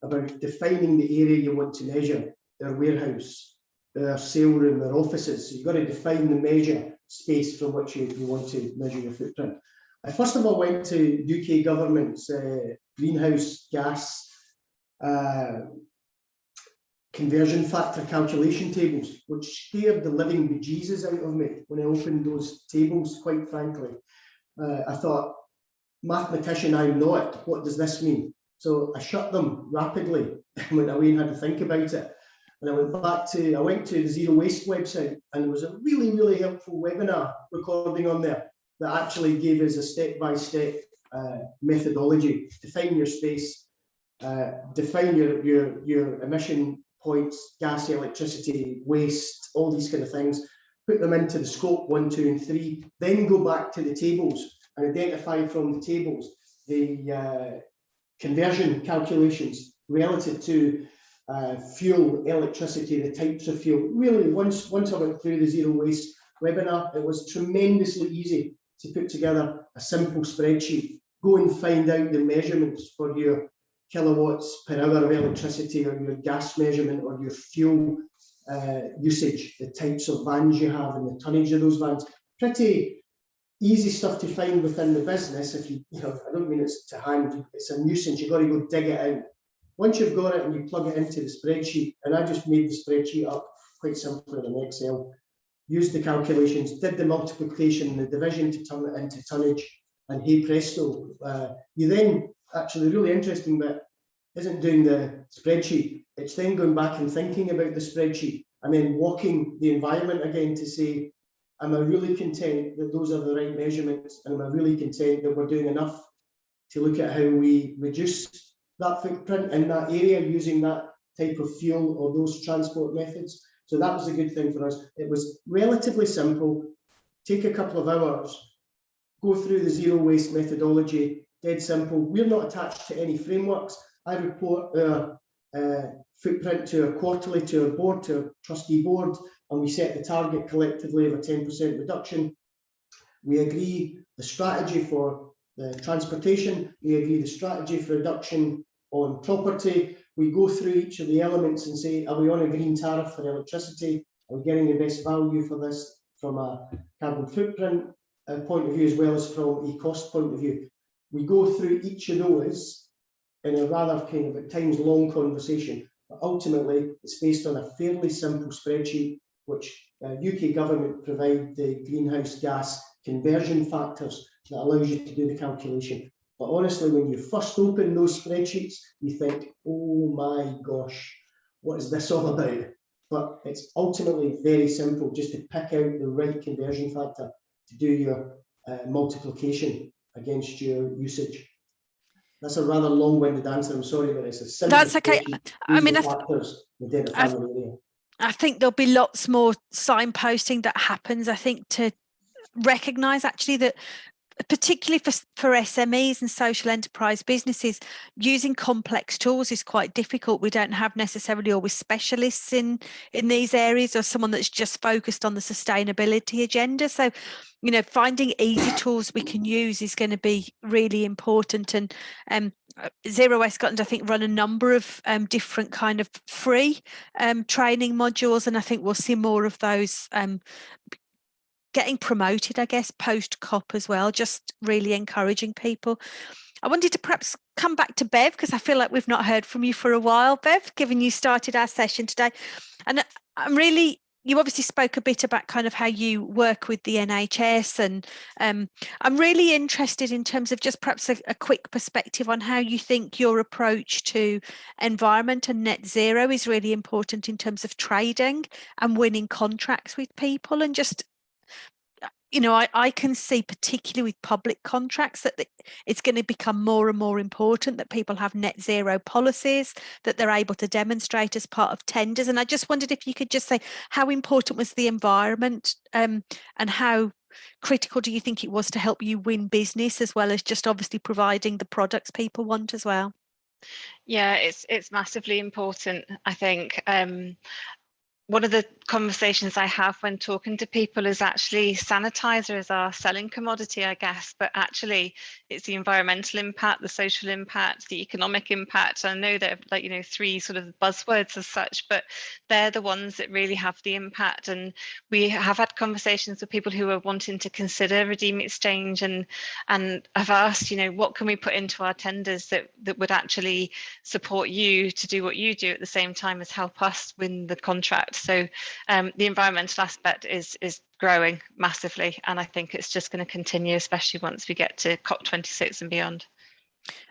about defining the area you want to measure, their warehouse, their sale room, their offices. So you've got to define the measure space from which you want to measure your footprint. I first of all went to UK government's greenhouse gas conversion factor calculation tables, which scared the living bejesus out of me when I opened those tables, quite frankly. I thought, mathematician I'm not, what does this mean? So I shut them rapidly and went away and had to think about it. And I went to the Zero Waste website, and there was a really, really helpful webinar recording on there that actually gave us a step-by-step methodology. Define your space, define your emission points, gas, electricity, waste, all these kind of things, put them into the scope 1, 2, and 3, then go back to the tables and identify from the tables the conversion calculations relative to fuel, electricity, the types of fuel. Really, once I went through the Zero Waste webinar, it was tremendously easy to put together a simple spreadsheet. Go and find out the measurements for your kilowatts per hour of electricity, or your gas measurement, or your fuel usage, the types of vans you have and the tonnage of those vans. Pretty easy stuff to find within the business. If you know, I don't mean it's to hand, it's a nuisance. You've got to go dig it out. Once you've got it and you plug it into the spreadsheet, and I just made the spreadsheet up quite simply in Excel, used the calculations, did the multiplication and the division to turn it into tonnage, and hey presto, you then, actually, really interesting bit isn't doing the spreadsheet, it's then going back and thinking about the spreadsheet and then walking the environment again to say, am I really content that those are the right measurements, and am I really content that we're doing enough to look at how we reduce that footprint in that area using that type of fuel or those transport methods. So that was a good thing for us. It was relatively simple, take a couple of hours, go through the zero waste methodology, dead simple. We're not attached to any frameworks. I report our footprint to our quarterly, to our board, to our trustee board, and we set the target collectively of a 10% reduction. We agree the strategy for the transportation, we agree the strategy for reduction on property. We go through each of the elements and say, are we on a green tariff for electricity? Are we getting the best value for this from a carbon footprint point of view, as well as from a cost point of view? We go through each of those in a rather kind of at times long conversation, but ultimately it's based on a fairly simple spreadsheet, which UK government provide the greenhouse gas conversion factors that allows you to do the calculation. But honestly, when you first open those spreadsheets, you think, oh my gosh, what is this all about? but it's ultimately very simple, just to pick out the right conversion factor to do your multiplication against your usage. That's a rather long-winded answer. I'm sorry, but it's a simple. That's okay. I mean, I think there'll be lots more signposting that happens. I think to recognise actually that, particularly for SMEs and social enterprise businesses, using complex tools is quite difficult. We don't have necessarily always specialists in these areas, or someone that's just focused on the sustainability agenda. So, you know, finding easy tools we can use is going to be really important. And Zero Waste Scotland, I think, run a number of different kind of free training modules, and I think we'll see more of those getting promoted, I guess, post COP as well, just really encouraging people. I wanted to perhaps come back to Bev, because I feel like we've not heard from you for a while, Bev, given you started our session today. And you obviously spoke a bit about kind of how you work with the NHS, and I'm really interested in terms of just perhaps a quick perspective on how you think your approach to environment and net zero is really important in terms of trading and winning contracts with people. And just, you know, I can see, particularly with public contracts, that it's going to become more and more important that people have net zero policies that they're able to demonstrate as part of tenders. And I just wondered if you could just say, how important was the environment, and how critical do you think it was to help you win business, as well as just obviously providing the products people want as well? Yeah, it's massively important, I think. One of the conversations I have when talking to people is actually sanitizer is our selling commodity, I guess, but actually it's the environmental impact, the social impact, the economic impact. I know they're, like, you know, three sort of buzzwords as such, but they're the ones that really have the impact. And we have had conversations with people who are wanting to consider Redeem Exchange, and have asked, you know, what can we put into our tenders that would actually support you to do what you do at the same time as help us win the contract. So the environmental aspect is growing massively, and I think it's just going to continue, especially once we get to COP26 and beyond.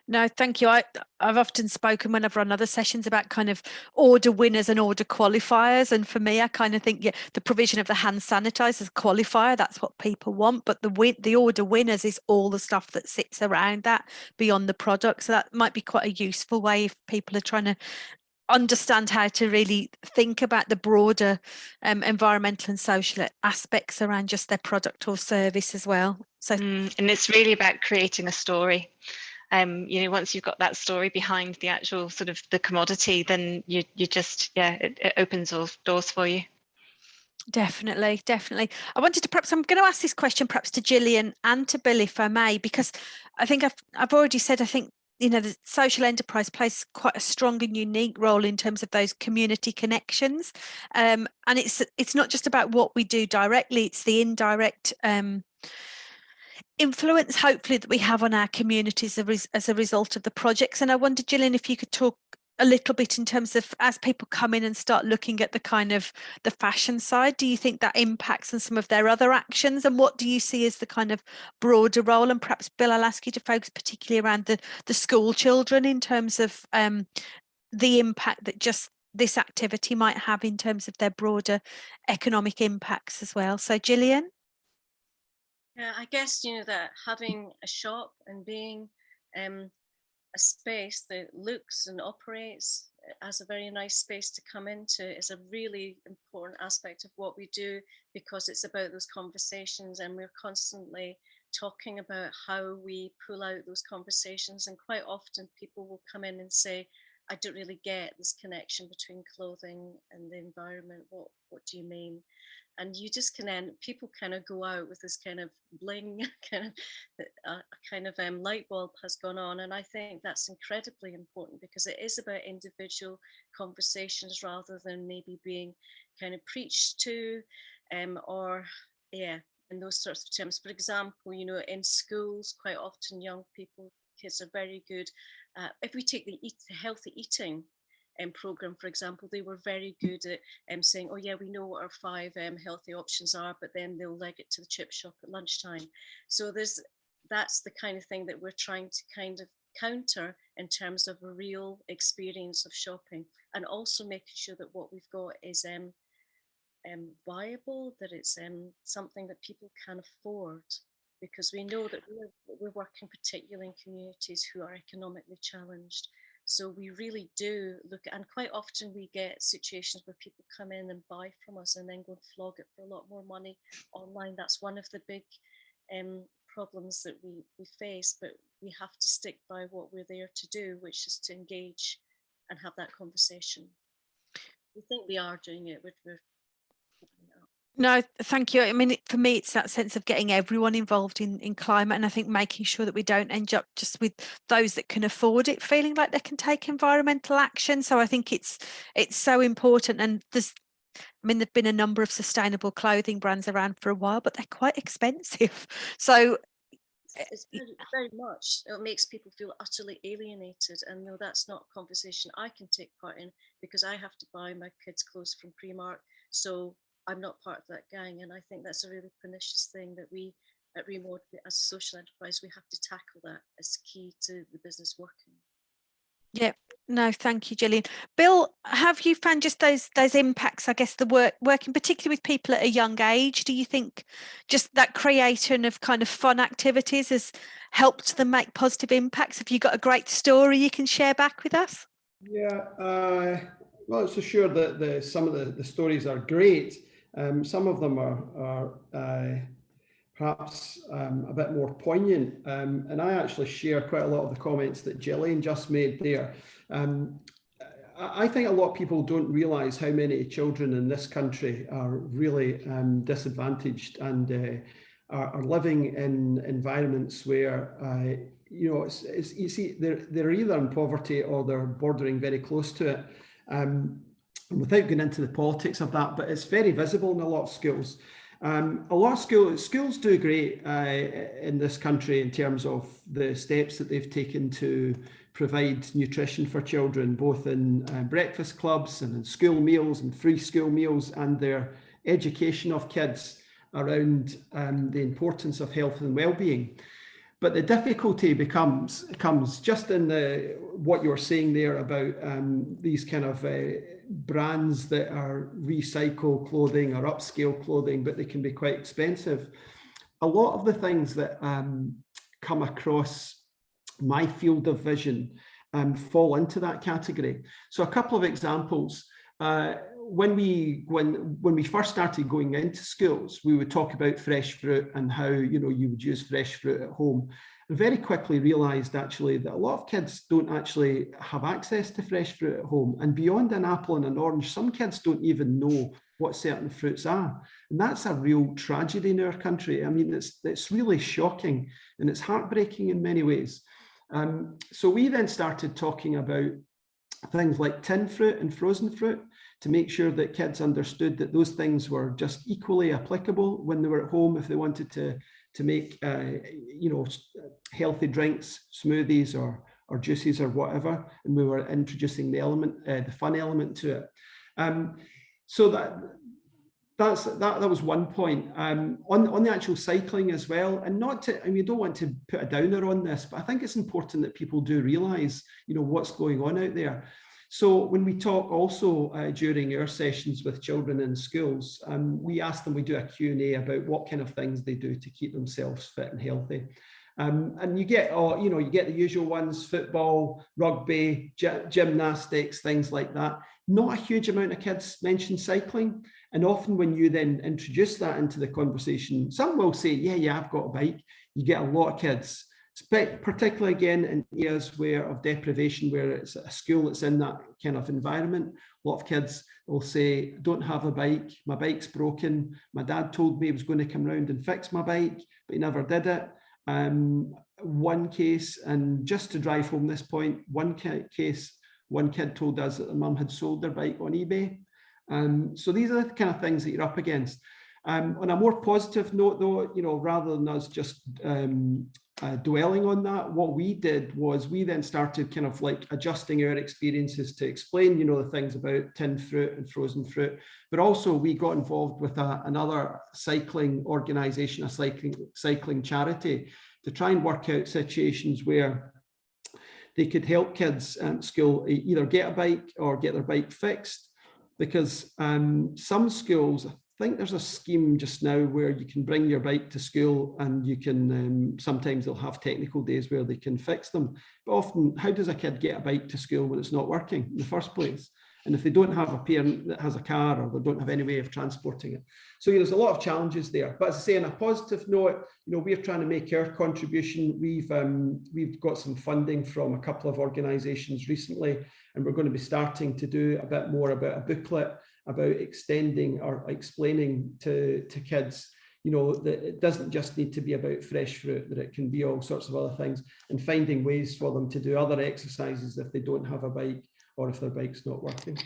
No, thank you. I've often spoken when I've run other sessions about kind of order winners and order qualifiers. And for me, I kind of think, yeah, the provision of the hand sanitizers qualifier, that's what people want. But the order winners is all the stuff that sits around that beyond the product. So that might be quite a useful way if people are trying to understand how to really think about the broader environmental and social aspects around just their product or service as well. So and it's really about creating a story. You know, once you've got that story behind the actual sort of the commodity, then you just, yeah, it opens all doors for you. Definitely. I wanted to I'm going to ask this question perhaps to Gillian and to Bill, if I may, because I think I've already said, I think, you know, the social enterprise plays quite a strong and unique role in terms of those community connections, and it's not just about what we do directly, it's the indirect influence, hopefully, that we have on our communities as a result of the projects. And I wonder, Gillian, if you could talk a little bit in terms of, as people come in and start looking at the kind of the fashion side, do you think that impacts on some of their other actions, and what do you see as the kind of broader role? And perhaps, Bill, I'll ask you to focus particularly around the school children in terms of the impact that just this activity might have in terms of their broader economic impacts as well. So Gillian? Yeah, I guess, you know, that having a shop and being a space that looks and operates as a very nice space to come into is a really important aspect of what we do, because it's about those conversations, and we're constantly talking about how we pull out those conversations. And quite often people will come in and say, I don't really get this connection between clothing and the environment. What do you mean? And you just people kind of go out with this kind of bling, kind of light bulb has gone on. And I think that's incredibly important, because it is about individual conversations rather than maybe being kind of preached to, or yeah, in those sorts of terms. For example, you know, in schools, quite often kids are very good. If we take the healthy eating program, for example, they were very good at saying, oh yeah, we know what our 5 healthy options are, but then they'll leg it to the chip shop at lunchtime. So that's the kind of thing that we're trying to kind of counter in terms of a real experience of shopping, and also making sure that what we've got is viable, that it's something that people can afford, because we know that we're working particularly in communities who are economically challenged. So we really do look at, and quite often we get situations where people come in and buy from us and then go and flog it for a lot more money online. That's one of the big problems that we face, but we have to stick by what we're there to do, which is to engage and have that conversation. We think we are doing it, we're No, thank you. I mean, for me, it's that sense of getting everyone involved in climate, and I think making sure that we don't end up just with those that can afford it feeling like they can take environmental action. So I think it's so important. And there's, I mean, there've been a number of sustainable clothing brands around for a while, but they're quite expensive. So it's very much, it makes people feel utterly alienated, and no, that's not a conversation I can take part in, because I have to buy my kids' clothes from Primark. So I'm not part of that gang, and I think that's a really pernicious thing that we at ReMode, as a social enterprise, we have to tackle that as key to the business working. Yeah, no, thank you, Gillian. Bill, have you found just those impacts, I guess, the working particularly with people at a young age? Do you think just that creation of kind of fun activities has helped them make positive impacts? Have you got a great story you can share back with us? Yeah, well, it's for sure that some of the stories are great. Some of them are perhaps a bit more poignant, and I actually share quite a lot of the comments that Gillian just made there. I think a lot of people don't realise how many children in this country are really disadvantaged and are living in environments where you know, you see they're either in poverty or they're bordering very close to it. Without going into the politics of that, but it's very visible in a lot of schools. A lot of schools do great in this country in terms of the steps that they've taken to provide nutrition for children, both in breakfast clubs and in school meals and free school meals, and their education of kids around the importance of health and well-being. But the difficulty comes just in what you're saying there about these kind of brands that are recycle clothing or upscale clothing, but they can be quite expensive. A lot of the things that come across my field of vision fall into that category. So a couple of examples. When we first started going into schools, we would talk about fresh fruit and how, you know, you would use fresh fruit at home. And very quickly realised actually that a lot of kids don't actually have access to fresh fruit at home. And beyond an apple and an orange, some kids don't even know what certain fruits are. And that's a real tragedy in our country. I mean, it's really shocking and it's heartbreaking in many ways. So we then started talking about things like tin fruit and frozen fruit, to make sure that kids understood that those things were just equally applicable when they were at home if they wanted to make you know, healthy drinks, smoothies or juices or whatever, and we were introducing the fun element to it. So that was one point. On the actual cycling as well, and we don't want to put a downer on this, but I think it's important that people do realise, you know, what's going on out there. So when we talk also during our sessions with children in schools, we ask them, we do a Q&A about what kind of things they do to keep themselves fit and healthy. And you get the usual ones: football, rugby, gymnastics, things like that. Not a huge amount of kids mention cycling. And often when you then introduce that into the conversation, some will say, yeah, I've got a bike. You get a lot of kids, particularly again in areas of deprivation, where it's a school that's in that kind of environment. A lot of kids will say, don't have a bike, my bike's broken, my dad told me he was going to come round and fix my bike, but he never did it. One case, and just to drive home this point, one kid told us that the mum had sold their bike on eBay. So these are the kind of things that you're up against. On a more positive note though, you know, rather than us just dwelling on that, what we did was we then started kind of like adjusting our experiences to explain, you know, the things about tin fruit and frozen fruit, but also we got involved with another cycling organisation, a cycling charity, to try and work out situations where they could help kids at school either get a bike or get their bike fixed, because some schools, I think there's a scheme just now where you can bring your bike to school and you can, sometimes they'll have technical days where they can fix them. But often, how does a kid get a bike to school when it's not working in the first place? And if they don't have a parent that has a car, or they don't have any way of transporting it. So there's a lot of challenges there. But as I say, on a positive note, we're trying to make our contribution. We've got some funding from a couple of organisations recently, and we're going to be starting to do a bit more about a booklet about extending or explaining to kids, that it doesn't just need to be about fresh fruit, that it can be all sorts of other things, and finding ways for them to do other exercises if they don't have a bike or if their bike's not working.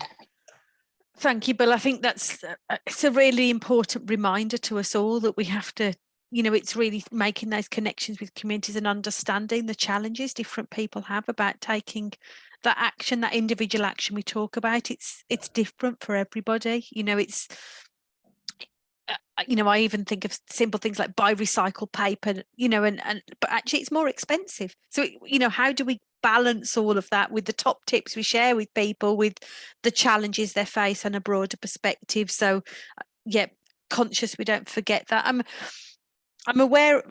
Thank you, Bill. I think it's a really important reminder to us all that we have to, it's really making those connections with communities and understanding the challenges different people have about taking that action, that individual action we talk about. It's different for everybody. I even think of simple things like buy recycled paper, but actually it's more expensive. So, how do we balance all of that with the top tips we share with people, with the challenges they face on a broader perspective? So, yeah, conscious we don't forget that. I'm aware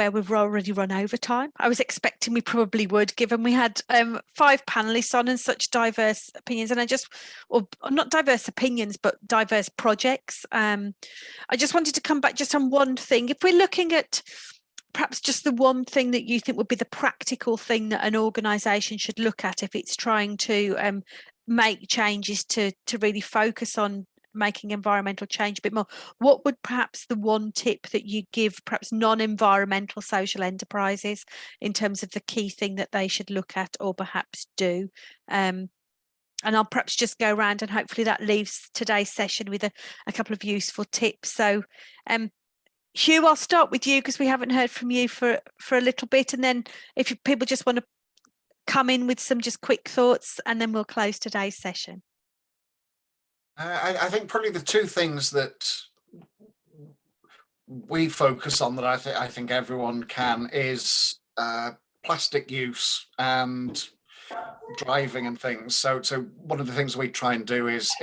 we've already run over time. I was expecting we probably would, given we had 5 panelists on and such diverse opinions, and or not diverse opinions, but diverse projects. I just wanted to come back just on one thing. If we're looking at perhaps just the one thing that you think would be the practical thing that an organisation should look at if it's trying to make changes to really focus on making environmental change a bit more, what would perhaps the one tip that you give perhaps non-environmental social enterprises in terms of the key thing that they should look at or perhaps do? And I'll perhaps just go around, and hopefully that leaves today's session with a couple of useful tips. So Hugh, I'll start with you because we haven't heard from you for a little bit, and then if people just want to come in with some just quick thoughts, and then we'll close today's session. I think probably the 2 things that we focus on that I think everyone can is plastic use and driving and things. So one of the things we try and do is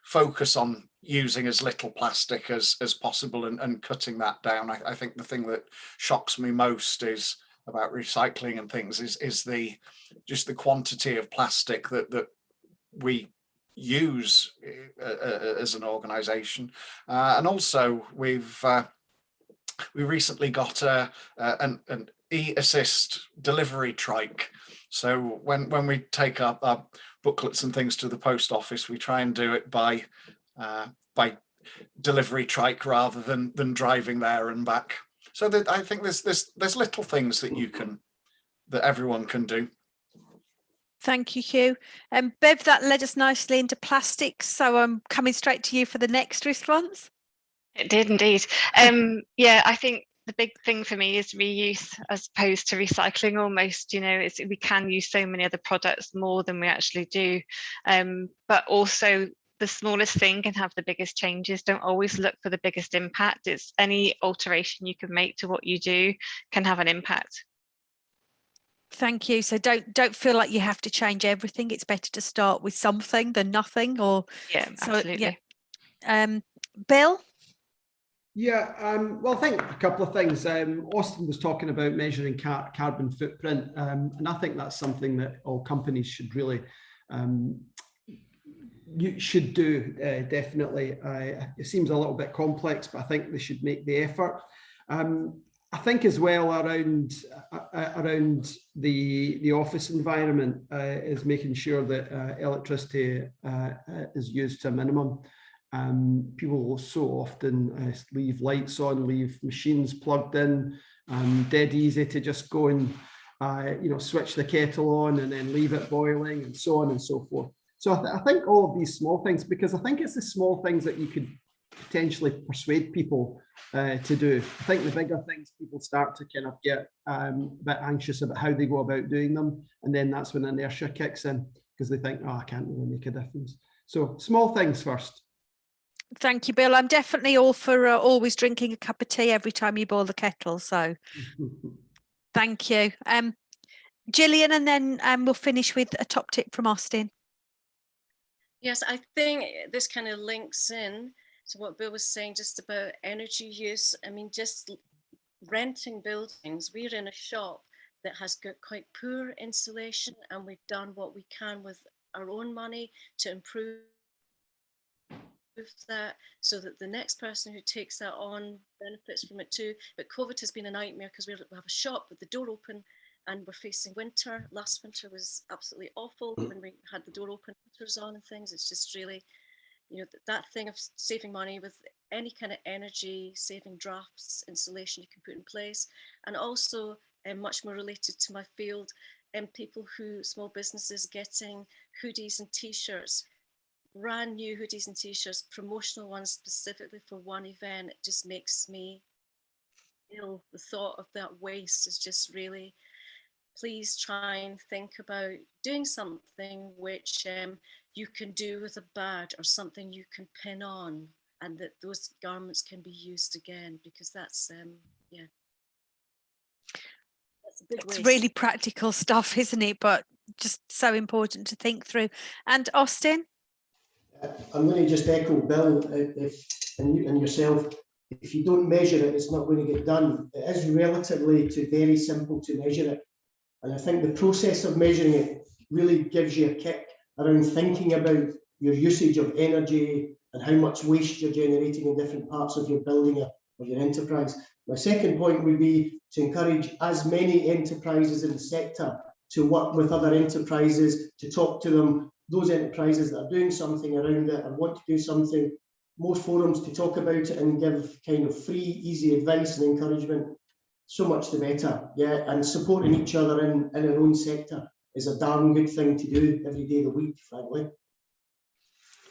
focus on using as little plastic as possible and cutting that down. I think the thing that shocks me most is about recycling and things is the quantity of plastic that we use as an organisation, and also we recently got an e-assist delivery trike. So when we take our booklets and things to the post office, we try and do it by delivery trike rather than driving there and back. So that I think there's little things that everyone can do. Thank you, Hugh. Bev, that led us nicely into plastics, so I'm coming straight to you for the next response. It did indeed. Yeah, I think the big thing for me is reuse as opposed to recycling almost. We can use so many other products more than we actually do, but also the smallest thing can have the biggest changes. Don't always look for the biggest impact. It's any alteration you can make to what you do can have an impact. Thank you. So don't feel like you have to change everything. It's better to start with something than nothing. Or absolutely. Yeah. Bill? Yeah, well, I think a couple of things. Austin was talking about measuring carbon footprint, and I think that's something that all companies should really do, definitely. It seems a little bit complex, but I think they should make the effort. I think as well around the office environment is making sure that electricity is used to a minimum. People so often leave lights on, leave machines plugged in, dead easy to just go and switch the kettle on and then leave it boiling and so on and so forth. So I think all of these small things, because I think it's the small things that you could potentially persuade people to do. I think the bigger things, people start to kind of get a bit anxious about how they go about doing them, and then that's when inertia kicks in because they think, oh, I can't really make a difference. So small things first. Thank you, Bill. I'm definitely all for always drinking a cup of tea every time you boil the kettle. So thank you. Gillian, and then we'll finish with a top tip from Austin. Yes, I think this kind of links in to what Bill was saying just about energy use. I mean, just renting buildings. We're in a shop that has got quite poor insulation, and we've done what we can with our own money to improve that so that the next person who takes that on benefits from it too. But COVID has been a nightmare because we have a shop with the door open and we're facing winter. Last winter was absolutely awful when we had the door open, heaters on and things. It's just really, you know, that thing of saving money with any kind of energy saving drafts, insulation you can put in place. And also much more related to my field, people small businesses getting hoodies and t-shirts, brand new hoodies and t-shirts, promotional ones specifically for one event. It just makes me ill. The thought of that waste is just really, please try and think about doing something which you can do with a badge or something you can pin on, and that those garments can be used again, because that's yeah, that's a big waste. It's really practical stuff, isn't it? But just so important to think through. And Austin? I'm going to just echo Bill, and yourself. If you don't measure it, it's not going to get done. It is relatively very simple to measure it. And I think the process of measuring it really gives you a kick around thinking about your usage of energy and how much waste you're generating in different parts of your building or your enterprise. My second point would be to encourage as many enterprises in the sector to work with other enterprises, to talk to them, those enterprises that are doing something around it and want to do something, more forums to talk about it and give kind of free, easy advice and encouragement. So much the better, yeah, and supporting each other in our own sector is a darn good thing to do every day of the week, frankly.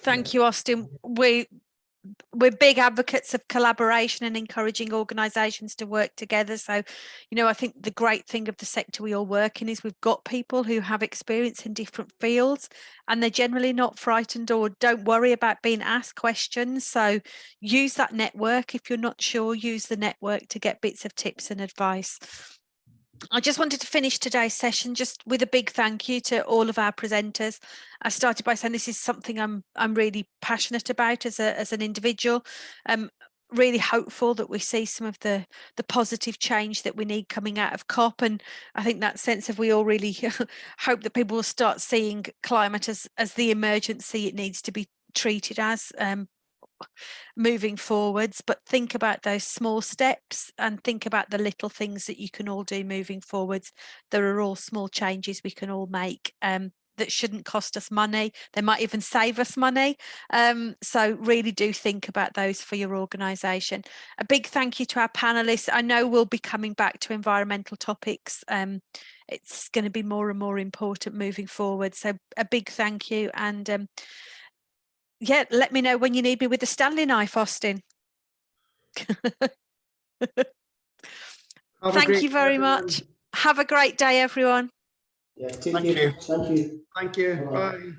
Thank you, Austin. We're big advocates of collaboration and encouraging organisations to work together. So, you know, I think the great thing of the sector we all work in is we've got people who have experience in different fields, and they're generally not frightened or don't worry about being asked questions. So use that network. If you're not sure, use the network to get bits of tips and advice. I just wanted to finish today's session just with a big thank you to all of our presenters. I started by saying this is something I'm really passionate about as an individual. Really hopeful that we see some of the positive change that we need coming out of COP, and I think that sense of we all really hope that people will start seeing climate as the emergency it needs to be treated as. Moving forwards, but think about those small steps and think about the little things that you can all do moving forwards. There are all small changes we can all make that shouldn't cost us money. They might even save us money. So really do think about those for your organisation. A big thank you to our panellists. I know we'll be coming back to environmental topics. It's going to be more and more important moving forward. So a big thank you, and yeah, let me know when you need me with the Stanley knife, Austin. Thank you very much. Have a great day, everyone. Yeah, take care. Thank you. Thank you. Bye.